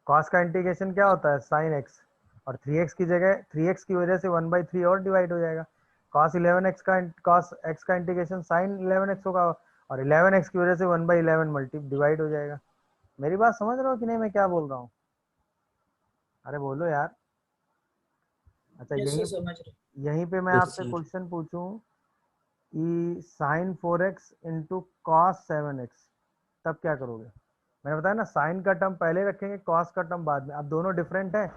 Speaker 1: cos का इंटीग्रेशन क्या होता है साइन x, और 3x की जगह 3x की वजह से 1/3 और डिवाइड हो जाएगा। cos 11x का cos x का इंटीग्रेशन साइन 11x होगा, और 11x की वजह से 1/11 मल्टी डिवाइड हो जाएगा। मेरी बात समझ रहे हो कि नहीं मैं क्या बोल रहा हूँ, अरे बोलो यार। अच्छा
Speaker 2: यस
Speaker 1: यहीं
Speaker 2: सर समझ रहे।
Speaker 1: यहीं पे मैं आपसे क्वेश्चन पूछूं कि sign 4x into cos 7x, तब क्या करोगे। मैंने बताया ना, साइन का टर्म पहले रखेंगे, कॉस का टर्म बाद में। अब दोनों डिफरेंट है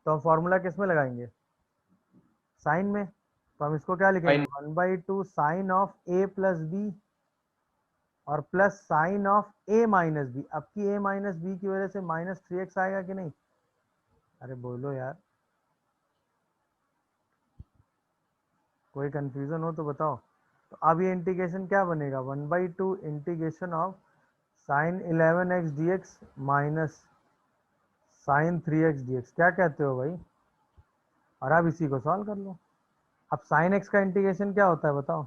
Speaker 1: तो हम फॉर्मूला किस में लगाएंगे, साइन में। तो हम इसको क्या लिखेंगे,
Speaker 3: sine
Speaker 1: 1/2 sine of A plus B और plus sine of A minus B. अब की ए माइनस बी की वजह से -3x आएगा कि नहीं, अरे बोलो यार, कोई कंफ्यूजन हो तो बताओ। तो अब ये इंटीग्रेशन क्या बनेगा, 1/2 integration of sine 11x dx minus sine 3x dx। क्या कहते हो भाई, और अब इसी को सॉल्व कर लो। अब साइन x का इंटीग्रेशन क्या होता है बताओ,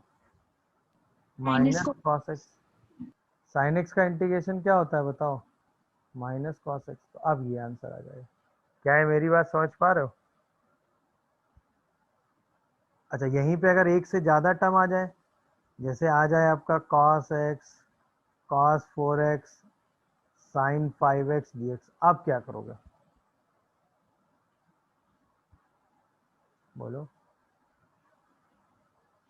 Speaker 5: Minus
Speaker 1: माइनस
Speaker 5: को
Speaker 1: कॉस एक्स। साइन x का इंटीग्रेशन क्या होता है बताओ, माइनस कॉस एक्स। तो अब ये आंसर आ जाएगा। क्या है मेरी बात समझ पा रहे हो। अच्छा यहीं पे अगर एक से ज़्यादा टर्म आ जाए, जैसे आ जाए आपका cos x cos 4x sine 5x dx, अब क्या करोगे बोलो।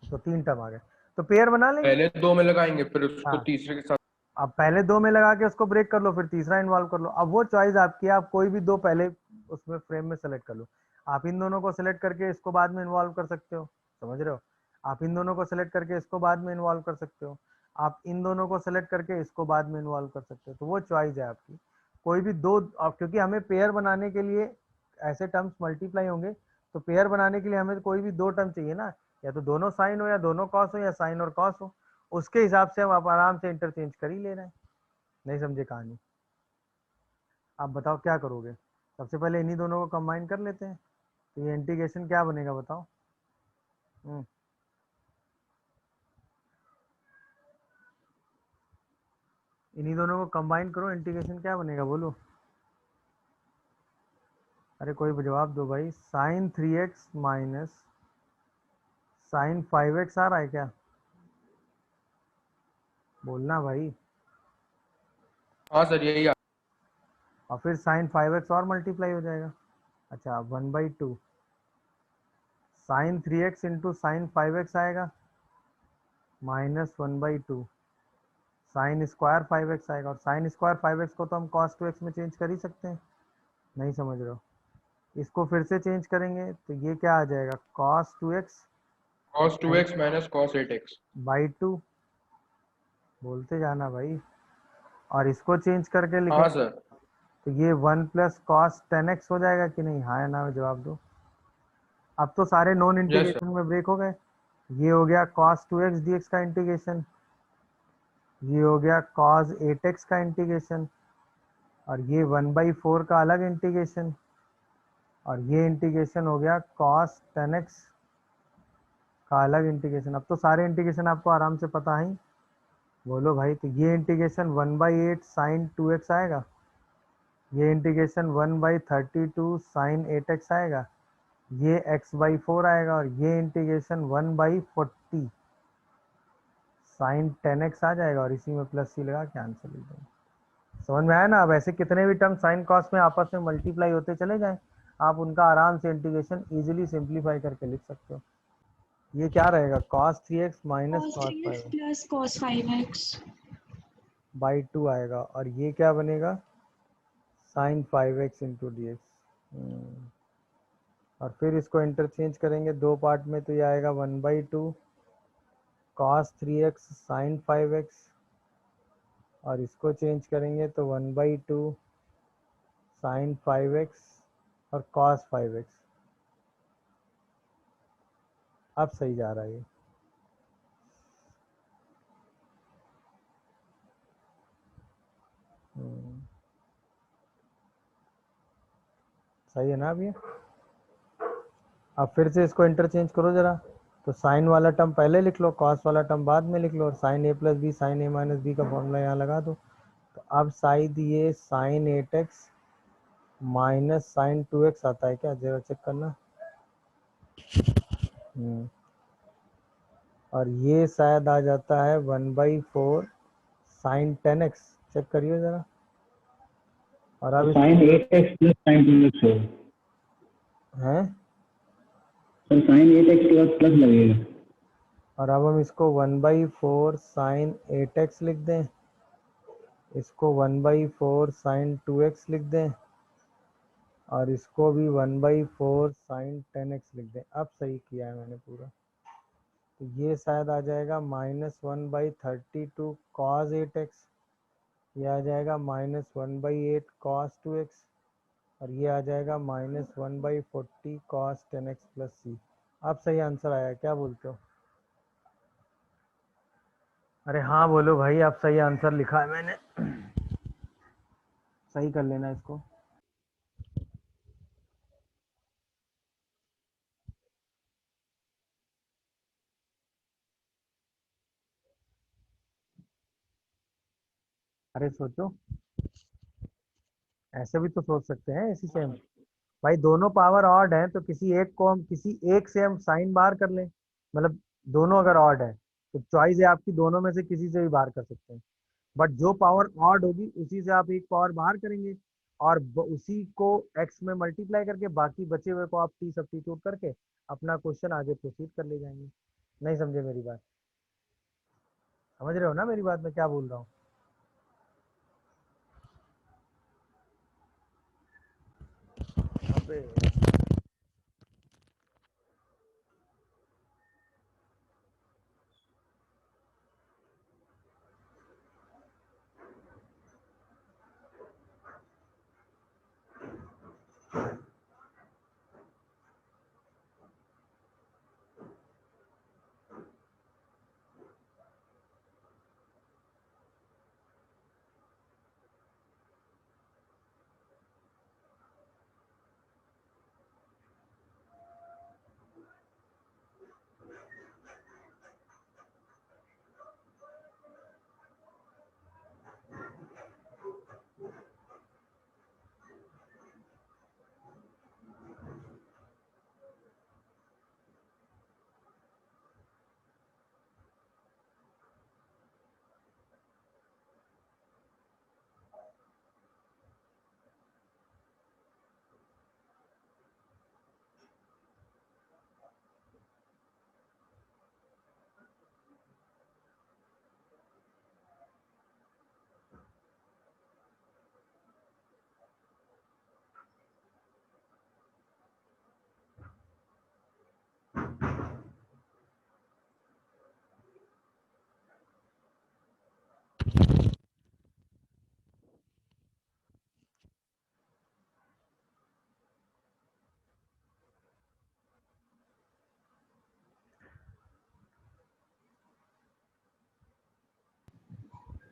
Speaker 1: तो 3 टर्म आ गए, तो पेयर बना लेंगे।
Speaker 3: पहले 2 में लगाएंगे फिर उसको
Speaker 1: हाँ,
Speaker 3: तीसरे के साथ।
Speaker 1: अब पहले 2 में लगा के उसको ब्रेक कर लो, फिर तीसरा इन्वॉल्व कर लो। अब वो चॉइस आपकी है, आप कोई भी 2 पहले उसमें फ्रेम में सेलेक्ट कर लो। आप इन दोनों को सेलेक्ट करके इसको बाद में इन्वॉल्व कर सकते हो, समझ रहे हो। आप इन दोनों को सेलेक्ट करके इसको बाद में इन्वॉल्व कर सकते हो, आप इन दोनों को सेलेक्ट करके इसको बाद में इन्वॉल्व कर सकते हो। तो वो चॉइस है आपकी, कोई भी दो। क्योंकि हमें पेयर बनाने के लिए ऐसे टर्म्स मल्टीप्लाई होंगे, तो पेयर बनाने के लिए हमें कोई भी 2 टर्म चाहिए ना, या तो दोनों साइन हो या दोनों कॉस हो या साइन और कॉस हो। उसके हिसाब से हम आप आराम से इंटरचेंज कर ही ले रहे हैं। नहीं समझे कहानी, आप बताओ क्या करोगे। सबसे पहले इन्हीं दोनों को कंबाइन कर लेते हैं, तो ये इंटीग्रेशन क्या बनेगा बताओ। इन्हीं दोनों को कंबाइन करो, इंटीग्रेशन क्या बनेगा बोलो। अरे कोई जवाब दो भाई। Sign 3x minus sign 5x आ रहा है क्या? बोलना भाई।
Speaker 3: हाँ सर यही
Speaker 1: और फिर साइन 5x और मल्टीप्लाई हो जाएगा। अच्छा 1/2 sign 3x into sine 5x आएगा माइनस 1/2 साइन स्क्वायर 5x आएगा। और साइन स्क्वायर 5x को तो हम कॉस 2x में चेंज कर ही सकते हैं। नहीं समझ रहे हो? इसको फिर से चेंज करेंगे तो ये क्या आ जाएगा, cos 2x
Speaker 3: cos 2x minus cos 8x।
Speaker 1: By 2। बोलते जाना भाई। और इसको चेंज करके
Speaker 3: हाँ
Speaker 1: लिखेंगे
Speaker 3: सर।
Speaker 1: तो ये 1 प्लस कॉस 10x हो जाएगा कि नहीं? हाँ या ना जवाब दो। अब तो सारे नॉन
Speaker 3: यस सर।
Speaker 1: इंटीग्रेशन में ब्रेक हो गए। ये हो गया cos 2x dx का इंटीग्रेशन, ये हो गया cos 8x का इंटीग्रेशन, और ये 1/4 का अलग इंटीग्रेशन, और ये इंटीग्रेशन हो गया cos 10x का अलग इंटीग्रेशन। अब तो सारे इंटीग्रेशन आपको आराम से पता है। बोलो भाई। तो ये इंटीग्रेशन 1/8 साइन 2x आएगा, ये इंटीग्रेशन 1/32 साइन 8x आएगा, ये x/4 आएगा, और ये इंटीग्रेशन 1/40 साइन 10x आ जाएगा। और इसी में प्लस सी लगा के आंसर लिख देंगे। समझ में आया ना? अब ऐसे कितने भी टर्म साइन कॉस में आपस में मल्टीप्लाई होते चले जाएं, आप उनका आराम से इंटीग्रेशन इजीली सिंप्लीफाई करके लिख सकते हो। ये क्या रहेगा, cos 3x minus
Speaker 5: cos
Speaker 1: cos
Speaker 5: 3x
Speaker 1: 5
Speaker 5: plus cos 5x.
Speaker 1: By 2 आएगा। और ये क्या बनेगा, sign 5x into d x. और फिर इसको इंटरचेंज करेंगे दो पार्ट में तो ये आएगा 1/2 cos 3x साइन 5x, और इसको चेंज करेंगे तो 1/2 साइन 5x और cos 5x। अब सही जा रहा है ये। सही है ना? अब ये अब फिर से इसको इंटरचेंज करो जरा। तो साइन वाला टर्म पहले लिख लो, कॉस वाला टर्म बाद में लिख लो, और sign a plus B sign a minus b का फॉर्मूला यहाँ लगा दो। तो अब शायद ये sign 8x minus sign 2x आता है क्या, जरा चेक करना। और ये शायद आ जाता है 1/4 साइन 10x। चेक करिए जरा। और अब
Speaker 4: sign 8x plus sign 2x है
Speaker 1: हैं,
Speaker 4: सर, साइन 8x के बाद प्लस लगेगा।
Speaker 1: और अब हम इसको 1/4 साइन 8x लिख दें, इसको 1/4 साइन 2x लिख दें, और इसको भी 1/4 साइन 10x लिख दें। अब सही किया है मैंने पूरा। तो ये शायद आ जाएगा -1/32 cos 8x, ये आ जाएगा -1/8 cos 2x, और ये आ जाएगा -1/40 cos 10x प्लस सी। अब सही आंसर आया, क्या बोलते हो? अरे हाँ बोलो भाई, अब सही आंसर लिखा है मैंने। सही कर लेना इसको। अरे सोचो, ऐसे भी तो सोच सकते हैं इसी से हम। भाई दोनों पावर ऑड है तो किसी एक को हम, किसी एक से हम साइन बाहर कर लें। मतलब दोनों अगर ऑड है तो चॉइस है आपकी, दोनों में से किसी से भी बाहर कर सकते हैं। बट जो पावर ऑड होगी उसी से आप एक पावर बाहर करेंगे, और उसी को x में मल्टीप्लाई करके बाकी बचे हुए को आप t सब्स्टिट्यूट करके अपना क्वेश्चन आगे प्रोसीड कर ले जाएंगे। नहीं समझे मेरी बात? समझ रहे हो ना मेरी बात में क्या बोल रहा हूँ? अबे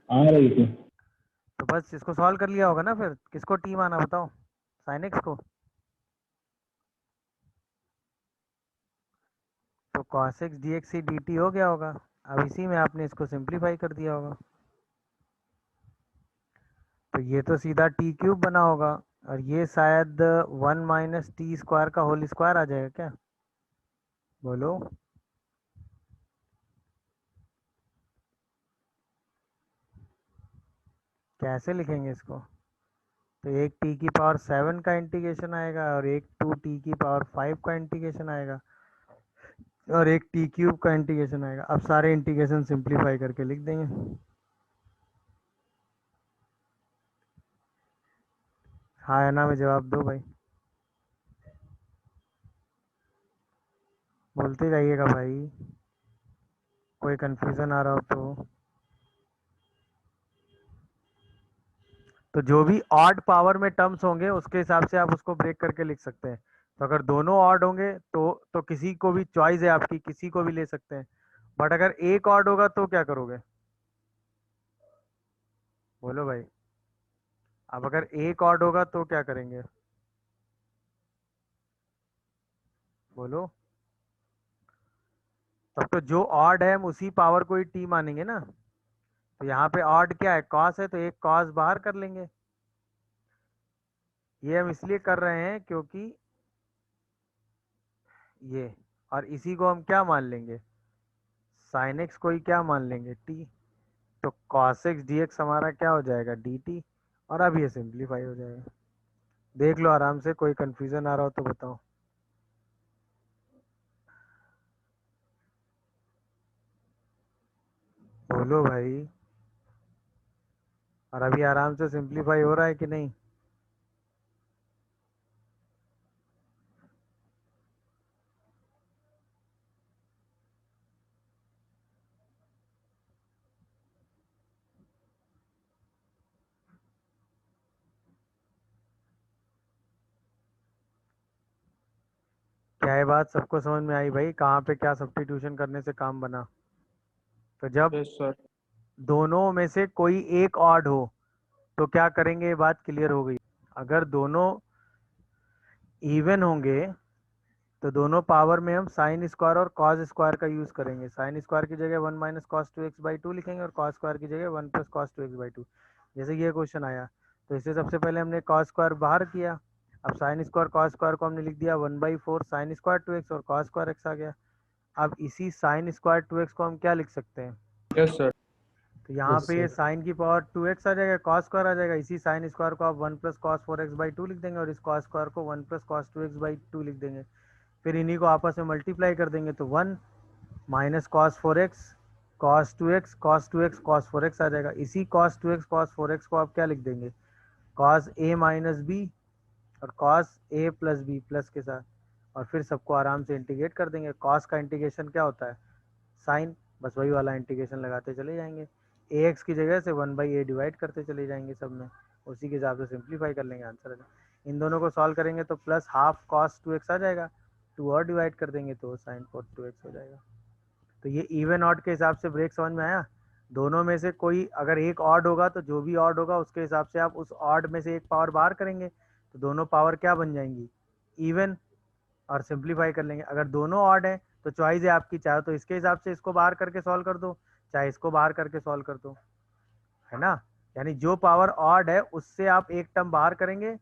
Speaker 4: आ रही थी।
Speaker 1: तो बस इसको सॉल्व कर लिया होगा ना, फिर किसको टी माना बताओ, साइन एक्स को। तो cos x dx से dt हो गया होगा। अब इसी में आपने इसको सिंप्लीफाई कर दिया होगा, तो ये तो सीधा टी क्यूब बना होगा, और ये शायद 1 माइनस टी स्क्वायर का होल स्क्वायर आ जाएगा क्या, बोलो। कैसे लिखेंगे इसको, तो एक टी की पावर 7 का इंटीग्रेशन आएगा, और एक 2 टी की पावर 5 का इंटीग्रेशन आएगा, और एक टी क्यूब का इंटीग्रेशन आएगा। अब सारे इंटीग्रेशन सिंप्लीफाई करके लिख देंगे। हाँ या ना में जवाब दो भाई, बोलते जाइएगा भाई, कोई कंफ्यूजन आ रहा हो तो जो भी ऑड पावर में टर्म्स होंगे उसके हिसाब से आप उसको ब्रेक करके लिख सकते हैं। तो अगर दोनों ऑड होंगे तो किसी को भी चॉइस है आपकी, किसी को भी ले सकते हैं। बट अगर एक ऑड होगा तो क्या करोगे, बोलो भाई। अब अगर एक ऑड होगा तो क्या करेंगे, बोलो। तब तो जो ऑड है हम उसी पावर को ही टी मानेंगे ना। तो यहाँ पे ऑड क्या है, कॉस है, तो एक कॉस बाहर कर लेंगे। ये हम इसलिए कर रहे हैं क्योंकि ये, और इसी को हम क्या मान लेंगे, साइन एक्स को ही क्या मान लेंगे, टी। तो cos x dx हमारा क्या हो जाएगा, dt। और अब ये सिंप्लीफाई हो जाएगा। देख लो आराम से, कोई कंफ्यूजन आ रहा हो तो बताओ, बोलो भाई। और अभी आराम से सिंप्लीफाई हो रहा है कि नहीं। क्या ये बात सबको समझ में आई भाई, कहाँ पे क्या सब्स्टिट्यूशन करने से काम बना। तो जब
Speaker 3: यस सर।
Speaker 1: दोनों में से कोई एक ऑड हो तो क्या करेंगे, ये बात क्लियर हो गई। अगर दोनों इवन होंगे तो दोनों पावर में हम साइन स्क्वायर और कॉस स्क्वायर का यूज करेंगे। साइन स्क्वायर की जगह 1 माइनस कॉस 2x/2 लिखेंगे, और कॉस स्क्वायर की जगह 1 प्लस कॉस 2x/2। जैसे ये क्वेश्चन आया तो इससे सबसे पहले हमने कॉस स्क्वायर बाहर किया। अब साइन स्क्वायर कॉस स्क्वायर को हमने लिख दिया 1/4 साइन स्क्वायर 2x, और कॉस स्क्वायर x आ गया। अब इसी साइन स्क्वायर 2x को हम क्या लिख सकते हैं,
Speaker 3: यस सर।
Speaker 1: तो यहाँ
Speaker 3: यस
Speaker 1: पे ये
Speaker 3: सर।
Speaker 1: साइन की पावर 2x आ जाएगा, कॉस स्क्वायर आ जाएगा। इसी साइन स्क्वायर को आप 1 प्लस कॉस 4x/2 लिख देंगे, और इस कॉस स्क्वायर को 1 प्लस कॉस 2x/2 लिख देंगे। फिर इन्हीं को आपस में मल्टीप्लाई कर देंगे, तो 1 minus cos 4x cos 2x cos 2x cos 4x आ जाएगा। इसी कॉस 2x कॉस 4x को आप क्या लिख देंगे, कॉस a माइनस बी, और cos a plus b plus के साथ। और फिर सबको आराम से इंटीग्रेट कर देंगे। कॉस का इंटीग्रेशन क्या होता है, साइन, बस वही वाला इंटीग्रेशन लगाते चले जाएंगे। ए एक्स की जगह से 1/a डिवाइड करते चले जाएंगे सब में, उसी के हिसाब से सिंप्लीफाई कर लेंगे, आंसर आ जाएगा। इन दोनों को सॉल्व करेंगे तो प्लस हाफ कॉस 2x आ जाएगा, 2 और डिवाइड कर देंगे तो साइन 2x हो जाएगा। तो ये इवन ऑड के हिसाब से ब्रेक समझ में आया। दोनों में से कोई अगर एक ऑड होगा तो जो भी ऑड होगा उसके हिसाब से आप उस ऑड में से एक पावर बाहर करेंगे, तो दोनों पावर क्या बन जाएंगी, इवन। और सिंप्लीफाई कर लेंगे। अगर दोनों ऑड है तो चॉइस है आपकी, चाहे तो इसके हिसाब से इसको बाहर करके सॉल्व कर दो, चाहे इसको बाहर करके सॉल्व कर दो, है ना। यानी जो पावर ऑड है उससे आप एक टर्म बाहर करेंगे,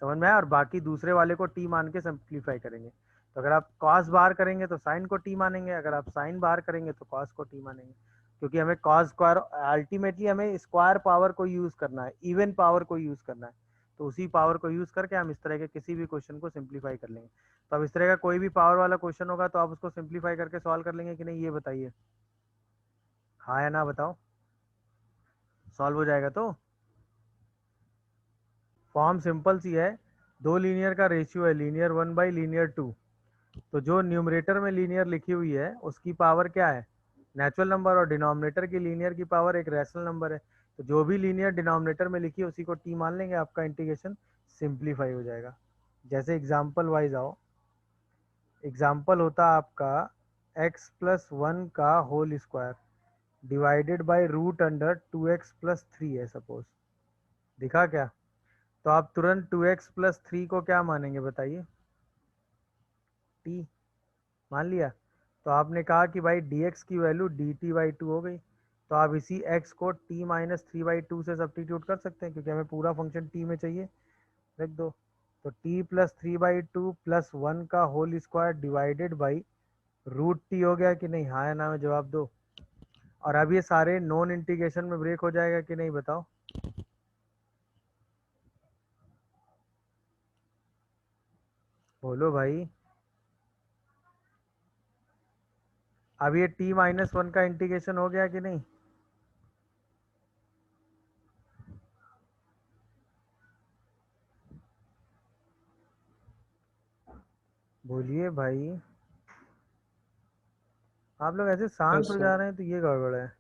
Speaker 1: समझ में आया, और बाकी दूसरे वाले को टी मान के सिंप्लीफाई करेंगे। तो अगर आप कॉस बाहर करेंगे तो साइन को टी मानेंगे, अगर आप साइन बाहर करेंगे तो कॉस को टी मानेंगे। क्योंकि हमें कॉस स्क्वायर, अल्टीमेटली हमें स्क्वायर पावर को यूज करना है, इवन पावर को यूज करना है। तो उसी पावर को यूज करके हम इस तरह के किसी भी क्वेश्चन को सिंप्लीफाई कर लेंगे। तो अब इस तरह का कोई भी पावर वाला क्वेश्चन होगा तो आप उसको सिंप्लीफाई करके सॉल्व कर लेंगे कि नहीं, ये बताइए, हाँ या ना बताओ। सॉल्व हो जाएगा तो फॉर्म सिंपल सी है, दो लीनियर का रेशियो है, लीनियर 1/लीनियर 2। तो जो न्यूमरेटर में लीनियर लिखी हुई है उसकी पावर क्या है, नेचुरल नंबर, और डिनोमिनेटर की लीनियर की पावर एक रैशनल नंबर है। तो जो भी लीनियर डिनोमिनेटर में लिखी है उसी को टी मान लेंगे, आपका इंटीग्रेशन सिंप्लीफाई हो जाएगा। जैसे एग्जाम्पल वाइज आओ, एग्जाम्पल होता आपका x+1 का whole square. Divided by root under 2x plus 3 है सपोज। दिखा क्या? तो आप तुरंत 2x प्लस 3 को क्या मानेंगे बताइए? t मान लिया। तो आपने कहा कि भाई dx की वैल्यू dt बाई 2 हो गई, तो आप इसी x को t माइनस 3/2 से सब्सटीट्यूट कर सकते हैं, क्योंकि हमें पूरा फंक्शन t में चाहिए। लिख दो। तो t प्लस 3/2 प्लस 1 का whole square divided by root t हो गया कि नहीं? हाँ या ना में जवाब दो। और अब ये सारे नॉन इंटीग्रेशन में ब्रेक हो जाएगा कि नहीं बताओ? बोलो भाई। अब ये t माइनस 1 का इंटीग्रेशन हो गया कि नहीं? बोलिए भाई। आप लोग ऐसे शांत
Speaker 3: यस
Speaker 1: हो
Speaker 3: सर।
Speaker 1: जा रहे हैं तो ये गड़बड़ है।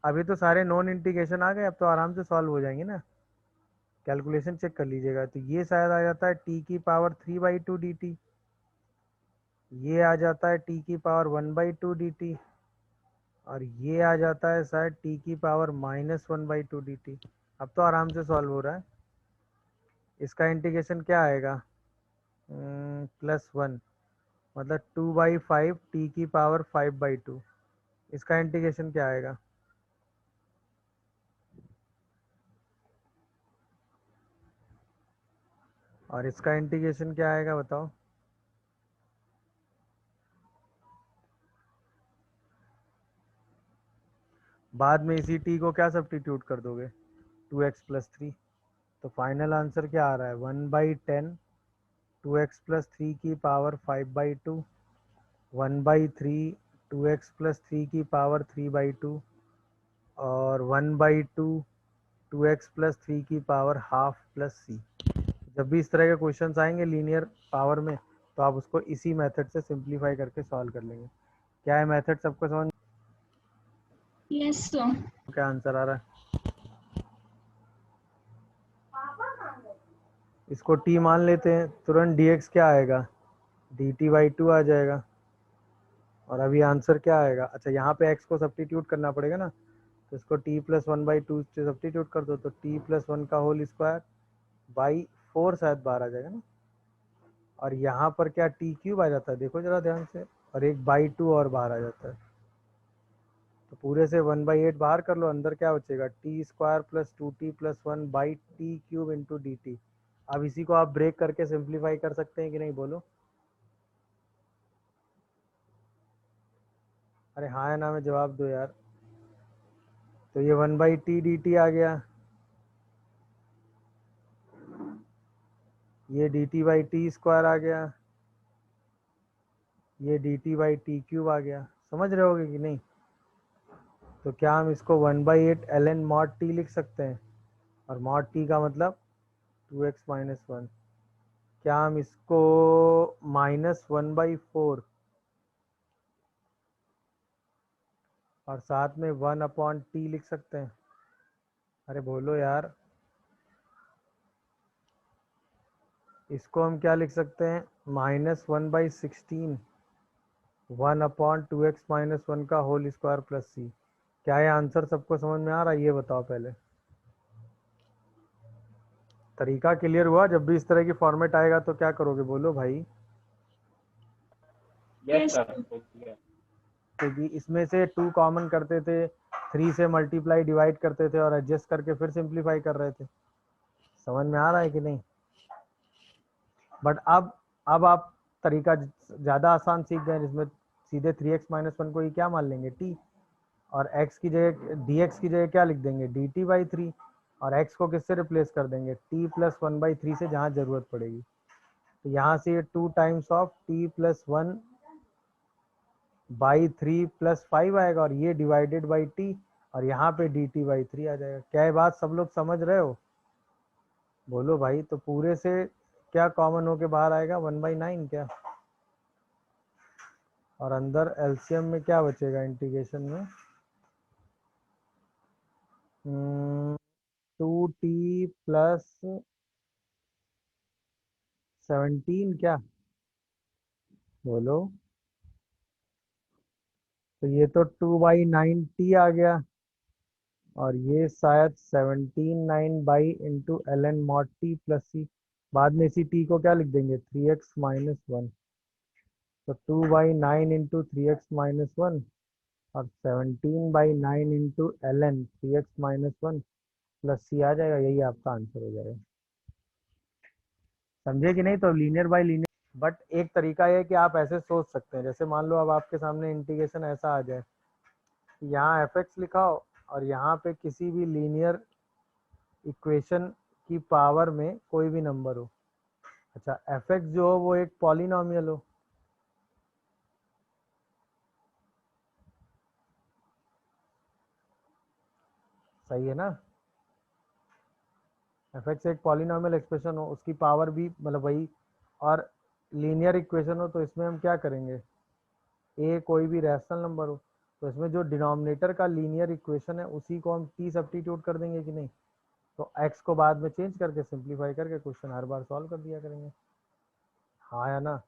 Speaker 1: अभी तो सारे नॉन इंटीग्रेशन आ गए, अब तो आराम से सॉल्व हो जाएंगे ना। कैलकुलेशन चेक कर लीजिएगा। तो ये शायद आ जाता है t की पावर 3/2 dt। ये आ जाता है t की पावर 1/2 dt। और ये आ जाता है शायद t की पावर -1/2 dt। अब तो आराम से सॉल्व हो रहा है। इसका इंटीग्रेशन क्या आएगा? +1, मतलब 2/5 t की पावर 5/2। इसका इंटीग्रेशन क्या आएगा? और इसका इंटीग्रेशन क्या आएगा बताओ? बाद में इसी t को क्या सब्स्टिट्यूट कर दोगे? 2x plus 3। तो फाइनल आंसर क्या आ रहा है? 1/10 2x प्लस 3 की पावर 5/2, 1/3 2x प्लस 3 की पावर 3/2, और 1/2 2x प्लस 3 की पावर हाफ प्लस c। जब भी इस तरह के क्वेश्चंस आएंगे लीनियर पावर में, तो आप उसको इसी मेथड से सिंप्लीफाई करके सॉल्व कर लेंगे। क्या है मेथड? सबको समझ
Speaker 5: Yes, sir.
Speaker 1: क्या आंसर आ रहा है? इसको t मान लेते हैं, तुरंत dx क्या आएगा? dt/2 आ जाएगा। और अभी आंसर क्या आएगा? अच्छा, यहाँ पे x को सब्स्टिट्यूट करना पड़ेगा ना, तो इसको t प्लस 1/2 से सब्स्टिट्यूट कर दो, तो t प्लस 1 का होल स्क्वायर बाई 4 शायद बाहर आ जाएगा ना। और यहाँ पर क्या टी क्यूब आ जाता है? देखो जरा ध्यान से। और एक बाई 2 और बाहर आ जाता है। तो पूरे से 1/8 बाहर कर लो, अंदर क्या बचेगा? T square plus 2t plus 1 by T cube into D T. अब इसी को आप ब्रेक करके सिंप्लीफाई कर सकते हैं कि नहीं? बोलो। अरे हाँ या ना में जवाब दो यार। तो ये 1/t dt आ गया, ये dt/t स्क्वायर आ गया, ये dt/t क्यूब आ गया। समझ रहे होगे कि नहीं? तो क्या हम इसको 1/8 ln mod t लिख सकते हैं? और mod t का मतलब 2x माइनस 1। क्या हम इसको -1/4 और साथ में 1/t लिख सकते हैं? अरे बोलो यार। इसको हम क्या लिख सकते हैं? -1/16 1/2x माइनस 1 का होल स्क्वायर प्लस c। क्या ये आंसर सबको समझ में आ रहा है? ये बताओ पहले। तरीका क्लियर हुआ? जब भी इस तरह की फॉर्मेट आएगा तो क्या करोगे? बोलो भाई।
Speaker 5: Yes, sir.
Speaker 1: क्योंकि इसमें से 2 कॉमन करते थे, 3 से मल्टीप्लाई डिवाइड करते थे और एडजस्ट करके फिर सिंप्लीफाई कर रहे थे। समझ में आ रहा है कि नहीं? बट अब आप तरीका ज़्यादा आसान सीख गए, जिसमें सीधे 3x माइनस 1 को ही क्या मान लेंगे? t। और x की जगह dx की जगह क्या लिख देंगे? dt/3। और x को किससे रिप्लेस कर देंगे? t प्लस 1/3 से, जहाँ ज़रूरत पड़ेगी। तो यहाँ से ये 2 times of t plus 1/3 plus 5 आएगा, और ये डिवाइडेड बाई t, और यहाँ पे dt/3 आ जाएगा। क्या ये बात सब लोग समझ रहे हो? बोलो भाई। तो पूरे से क्या कॉमन होके बाहर आएगा? 1/9 क्या? और अंदर एलसीएम में क्या बचेगा इंटीग्रेशन में? 2t प्लस 17 क्या? बोलो। तो ये तो 2/9t आ गया, और ये शायद 17/9 mod t प्लस सी। बाद में इसी t को क्या लिख देंगे, 3x-1। तो 2/9 इंटू 3x-1 और 17/9 into ln 3x-1 plus C आ जाएगा। यही आपका आंसर हो जाएगा। समझे कि नहीं? तो लीनियर बाय लीनियर, बट एक तरीका है कि आप ऐसे सोच सकते हैं, जैसे मान लो अब आपके सामने इंटीग्रेशन ऐसा आ जाए, यहाँ fx लिखाओ और यहाँ पे किसी भी लीनियर इक्वेशन की पावर में कोई भी नंबर हो। अच्छा, fx जो हो वो एक पॉलिनॉमियल हो, सही है ना? fx एक पॉलिनॉमियल एक्सप्रेशन हो, उसकी पावर भी मतलब वही, और लीनियर इक्वेशन हो, तो इसमें हम क्या करेंगे, a कोई भी रैशनल नंबर हो, तो इसमें जो डिनोमिनेटर का लीनियर इक्वेशन है उसी को हम t सब्स्टिट्यूट कर देंगे कि नहीं। तो x को बाद में चेंज करके सिंप्लीफाई करके क्वेश्चन हर बार सॉल्व कर दिया करेंगे। हाँ या ना?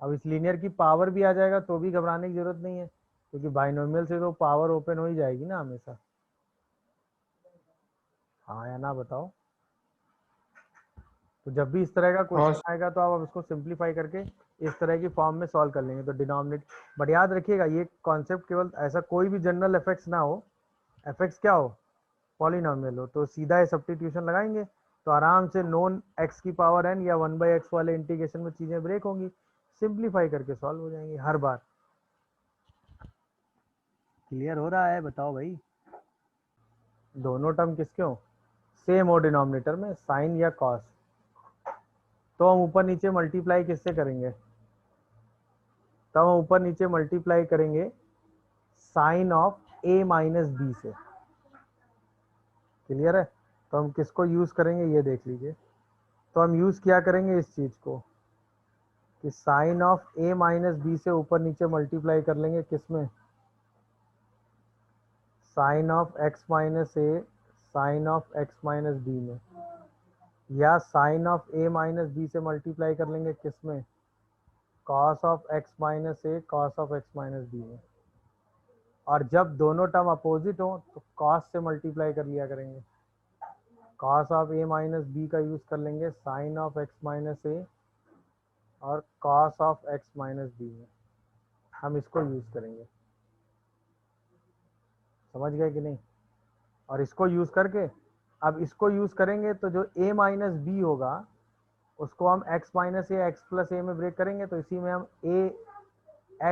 Speaker 1: अब इस लीनियर की पावर भी आ जाएगा तो भी घबराने की जरूरत नहीं है, क्योंकि बाइनोमियल से तो पावर ओपन हो ही जाएगी ना हमेशा। हाँ या ना बताओ? तो जब भी इस तरह का
Speaker 3: हाँ
Speaker 1: क्वेश्चन आएगा तो आप इसको सिंप्लीफाई करके इस तरह की फॉर्म में सॉल्व कर लेंगे। तो डिनोमिनेट, बट याद रखिएगा ये कॉन्सेप्ट केवल ऐसा कोई भी जनरल एफेक्ट्स ना हो, एफेक्ट्स क्या हो, पॉलिनॉमियल हो, तो सीधा सब्स्टिट्यूशन लगाएंगे तो आराम से नॉन एक्स की पावर एन या 1/x वाले इंटीग्रेशन में चीजें ब्रेक होंगी, सिंप्लीफाई करके सॉल्व हो जाएंगी हर बार। क्लियर हो रहा है? बताओ भाई। दोनों टर्म किसके हो, सेम हो डिनोमिनेटर में, साइन या कॉस, तो हम ऊपर नीचे मल्टीप्लाई किससे करेंगे, तो हम ऊपर नीचे मल्टीप्लाई करेंगे sine of a minus b से। क्लियर है? तो हम किसको यूज करेंगे ये देख लीजिए। तो हम यूज किया करेंगे इस चीज को कि sine of a minus b से ऊपर नीचे मल्टीप्लाई कर लेंगे किसमें, sine of x minus a sine of x minus b में, या sine of a minus b से मल्टीप्लाई कर लेंगे किसमें, cos of x minus a cos of x minus b में। और जब दोनों टर्म अपोजिट हो तो कॉस से मल्टीप्लाई कर लिया करेंगे, cos of a minus b का यूज कर लेंगे साइन ऑफ x माइनस ए और cos of x minus b में, हम इसको यूज करेंगे। समझ गए कि नहीं? और इसको यूज करके अब इसको यूज करेंगे तो जो a माइनस बी होगा उसको हम x माइनस ए एक्स प्लस ए में ब्रेक करेंगे, तो इसी में हम a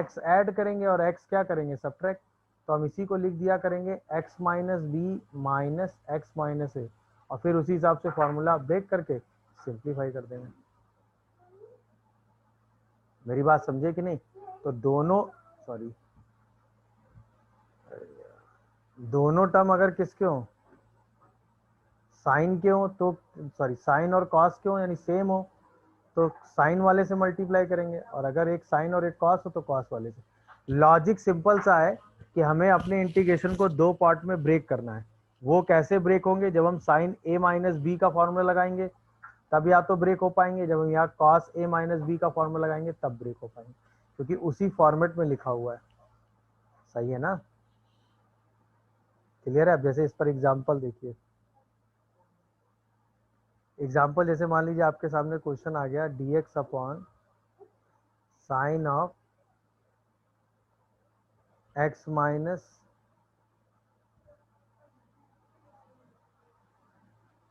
Speaker 1: x ऐड करेंगे और x क्या करेंगे, सब्ट्रैक्ट। तो हम इसी को लिख दिया करेंगे x minus B minus X minus ए, और फिर उसी हिसाब से फॉर्मूला ब्रेक करके सिंप्लीफाई कर देंगे। मेरी बात समझे कि नहीं? तो दोनों, सॉरी, दोनों टर्म अगर किसके हो, साइन के हो, तो सॉरी साइन और कॉस के हो यानी सेम हो तो साइन वाले से मल्टीप्लाई करेंगे, और अगर एक साइन और एक कॉस हो तो कॉस वाले से। लॉजिक सिंपल सा है कि हमें अपने इंटीग्रेशन को दो पार्ट में ब्रेक करना है। वो कैसे ब्रेक होंगे, जब हम साइन a माइनस बी का फॉर्मूला लगाएंगे तब या तो ब्रेक हो पाएंगे, जब हम यहाँ कॉस a माइनस बी का फॉर्मूला लगाएंगे तब ब्रेक हो पाएंगे, क्योंकि उसी फॉर्मेट में लिखा हुआ है। सही है ना? क्लियर है? अब जैसे इस पर एग्जाम्पल देखिए, एग्जाम्पल जैसे मान लीजिए आपके सामने क्वेश्चन आ गया dx upon sine of x minus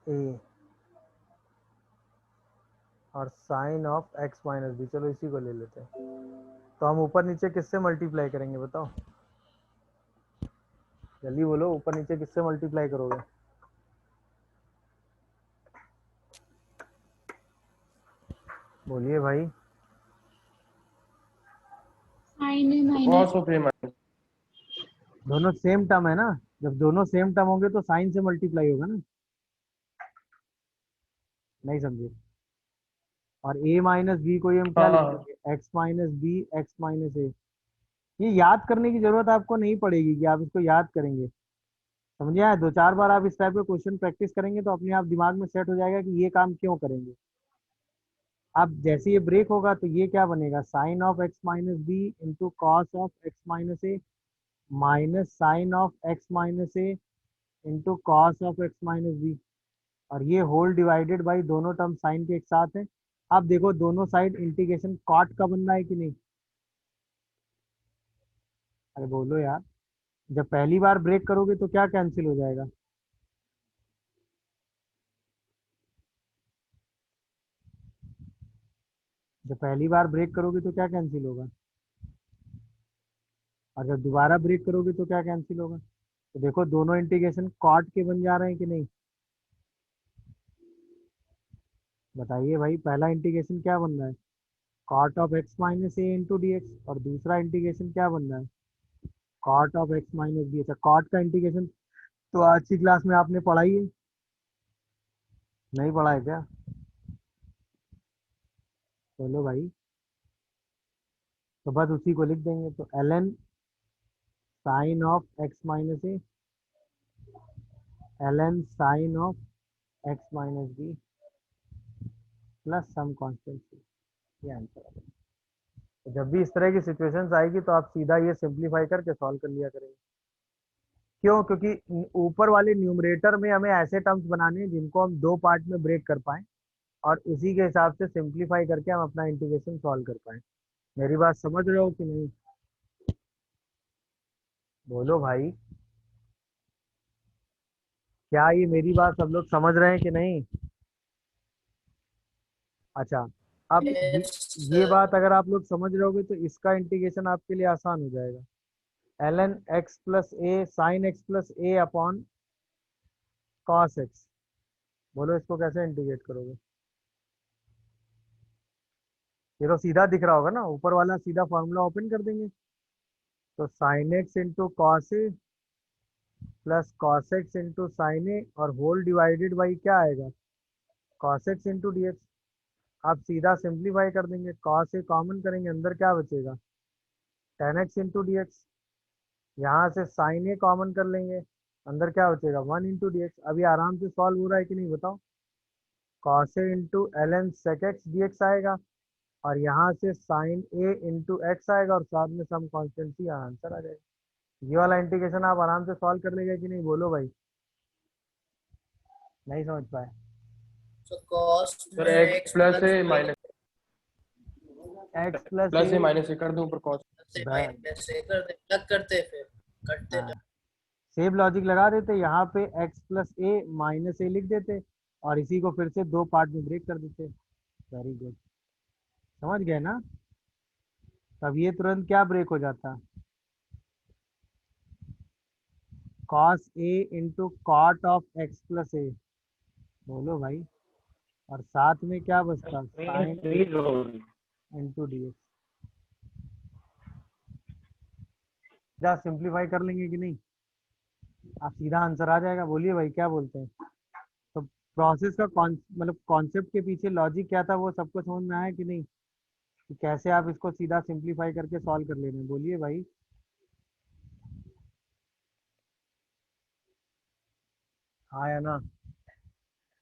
Speaker 1: ए और sine of x minus b, चलो इसी को ले लेते हैं। तो हम ऊपर नीचे किससे मल्टीप्लाई करेंगे बताओ, जल्दी बोलो, ऊपर नीचे किससे मल्टीप्लाई करोगे? बोलिए भाई।
Speaker 5: Sine a minus
Speaker 3: cos of a minus,
Speaker 1: दोनों सेम टर्म है ना, जब दोनों सेम टर्म होंगे तो साइन से मल्टीप्लाई होगा ना। नहीं समझे? और a माइनस बी को ही हम क्या
Speaker 3: हाँ
Speaker 1: लिख
Speaker 3: हाँ
Speaker 1: देंगे, x minus b x minus a. ये याद करने की जरूरत आपको नहीं पड़ेगी कि आप इसको याद करेंगे। समझे? आए? दो चार बार आप इस टाइप के क्वेश्चन प्रैक्टिस करेंगे तो अपने आप दिमाग में सेट हो जाएगा कि ये काम क्यों करेंगे। अब जैसे ये ब्रेक होगा तो ये क्या बनेगा, sine of x minus b into cos of x minus a, minus sine of x minus a into cos of x minus b, और ये होल डिवाइडेड बाई दोनों टर्म साइन के एक साथ है। अब देखो दोनों साइड इंटीग्रेशन कॉट का बनना है कि नहीं? अरे बोलो यार, जब पहली बार ब्रेक करोगे तो क्या कैंसिल हो जाएगा? जब पहली बार ब्रेक करोगे तो क्या कैंसिल होगा? और जब दोबारा ब्रेक करोगे तो क्या कैंसिल होगा? तो देखो दोनों इंटीग्रेशन कॉट के बन जा रहे हैं कि नहीं? बताइए भाई, पहला इंटीग्रेशन क्या बन रहा है? Cot of x minus a into d x, और दूसरा इंटीग्रेशन क्या बन रहा है? Cot of x minus b. अच्छा, कॉट का इंटीग्रेशन तो आज की क्लास में आपने पढ़ा ही है, नहीं पढ़ा है क्या? चलो भाई, तो बस उसी को लिख देंगे, तो ln sine of x minus a ln sine of x minus b plus some constant c, ये आंसर आ जाएगा। तो जब भी इस तरह की सिचुएशंस आएगी तो आप सीधा ये सिंप्लीफाई करके सॉल्व कर लिया करेंगे। क्यों? क्योंकि ऊपर वाले न्यूमरेटर में हमें ऐसे टर्म्स बनाने हैं जिनको हम दो पार्ट में ब्रेक कर पाएं, और उसी के हिसाब से सिंप्लीफाई करके हम अपना इंटीग्रेशन सॉल्व कर पाएं। मेरी बात समझ रहे हो कि नहीं? बोलो भाई, क्या ये मेरी बात सब लोग समझ रहे हैं कि नहीं? अच्छा, अब
Speaker 2: Yes,
Speaker 1: ये
Speaker 2: sir.
Speaker 1: बात अगर आप लोग समझ रहे होगे तो इसका इंटीग्रेशन आपके लिए आसान हो जाएगा। ln x प्लस ए साइन एक्स प्लस ए अपॉन कॉस एक्स। बोलो इसको कैसे इंटीग्रेट करोगे? ये तो सीधा दिख रहा होगा ना, ऊपर वाला सीधा फॉर्मूला ओपन कर देंगे, तो sine x into cos a plus cos x into sine a, और होल डिवाइडेड बाई क्या आएगा? Cos x into d x. आप सीधा सिंप्लीफाई कर देंगे, कॉस ए कॉमन करेंगे, अंदर क्या बचेगा? Ten x into d x. यहाँ से साइन ए कॉमन कर लेंगे, अंदर क्या बचेगा? One into d x. अभी आराम से सॉल्व हो रहा है कि नहीं बताओ? Cos a into l n sec x D x आएगा, और यहाँ से साइन ए इंटू एक्स आएगा, और साथ में सम कॉन्स्टेंसी, आंसर आ जाएगा। ये वाला इंटीग्रेशन आप आराम से सॉल्व कर लेगा कि नहीं? बोलो भाई, नहीं समझ पाए?
Speaker 2: So cos
Speaker 3: सर
Speaker 2: में
Speaker 3: एक्स
Speaker 2: x
Speaker 3: प्लस
Speaker 2: प्लस
Speaker 3: ए
Speaker 2: ए
Speaker 3: माइनस
Speaker 1: एक्स प्लस
Speaker 3: प्लस
Speaker 1: ए,
Speaker 3: ए माइनस ए कर दूं ऊपर कॉस।
Speaker 2: से माइनस ए कर दे, अलग करते फिर कटते
Speaker 1: हाँ,
Speaker 2: जाओ।
Speaker 1: सेम लॉजिक लगा देते, यहाँ पे एक्स प्लस ए माइनस ए लिख देते, और इसी को फिर से दो पार्ट में ब्रेक कर देते। वेरी गुड, समझ गए ना? तब ये तुरंत क्या ब्रेक हो जाता? Cos a into cot of x plus a. बोलो भाई, और साथ में क्या बचता? Sine into d x. क्या सिंप्लीफाई कर लेंगे कि नहीं? आप सीधा आंसर आ जाएगा। बोलिए भाई, क्या बोलते हैं? तो प्रोसेस का मतलब कॉन्सेप्ट के पीछे लॉजिक क्या था वो सबको समझ में आया कि नहीं, कि कैसे आप इसको सीधा सिंप्लीफाई करके सॉल्व कर लेना? बोलिए भाई। हाँ या ना?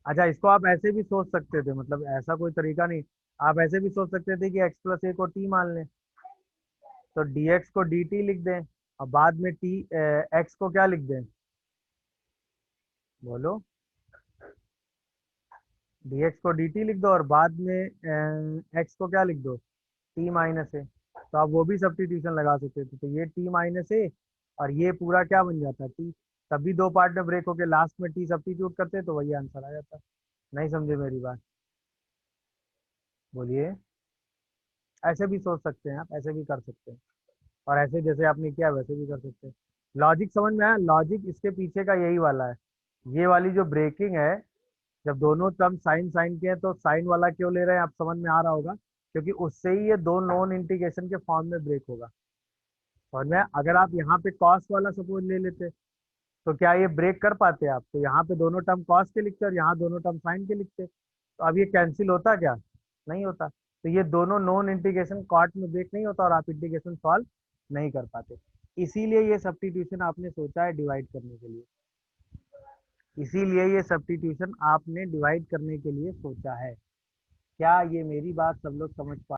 Speaker 1: अच्छा, इसको आप ऐसे भी सोच सकते थे, मतलब ऐसा कोई तरीका नहीं, आप ऐसे भी सोच सकते थे कि एक्स प्लस ए को टी मान लें, तो डी एक्स को डी टी लिख दें, और बाद में टी एक्स को क्या लिख दें? बोलो, डी एक्स को डी टी लिख दो, और बाद में एक्स को क्या लिख दो? टी माइनस ए। तो आप वो भी सब्स्टिट्यूशन लगा सकते थे, तो ये टी माइनस ए, और ये पूरा क्या बन जाता? टी। तभी दो पार्ट में ब्रेक होके लास्ट में टी सब्स्टिट्यूट करते तो वही आंसर आ जाता। नहीं समझे मेरी बात? बोलिए। ऐसे भी सोच सकते हैं आप, ऐसे भी कर सकते हैं, और ऐसे जैसे आपने किया वैसे भी कर सकते हैं। लॉजिक समझ में आया? लॉजिक इसके पीछे का यही वाला है। ये वाली जो ब्रेकिंग है, जब दोनों टर्म साइन साइन के हैं तो साइन वाला क्यों ले रहे हैं, आप समझ में आ रहा होगा, क्योंकि उससे ही ये दो नॉन इंटीग्रेशन के फॉर्म में ब्रेक होगा। समझ में आया? अगर आप यहाँ पे कॉस वाला सपोज ले लेते तो क्या ये ब्रेक कर पाते आप? तो यहाँ पे दोनों टर्म कॉस के लिखते और यहाँ दोनों टर्म साइन के लिखते, तो अब ये कैंसिल होता क्या? नहीं होता। तो ये दोनों नॉन इंटीग्रेशन कॉट में ब्रेक नहीं होता, और आप इंटीग्रेशन सॉल्व नहीं कर पाते। इसीलिए ये सब्स्टिट्यूशन आपने सोचा है डिवाइड करने के लिए, इसीलिए ये सब्स्टिट्यूशन आपने डिवाइड करने के लिए सोचा है। क्या ये मेरी बात सब लोग समझ पा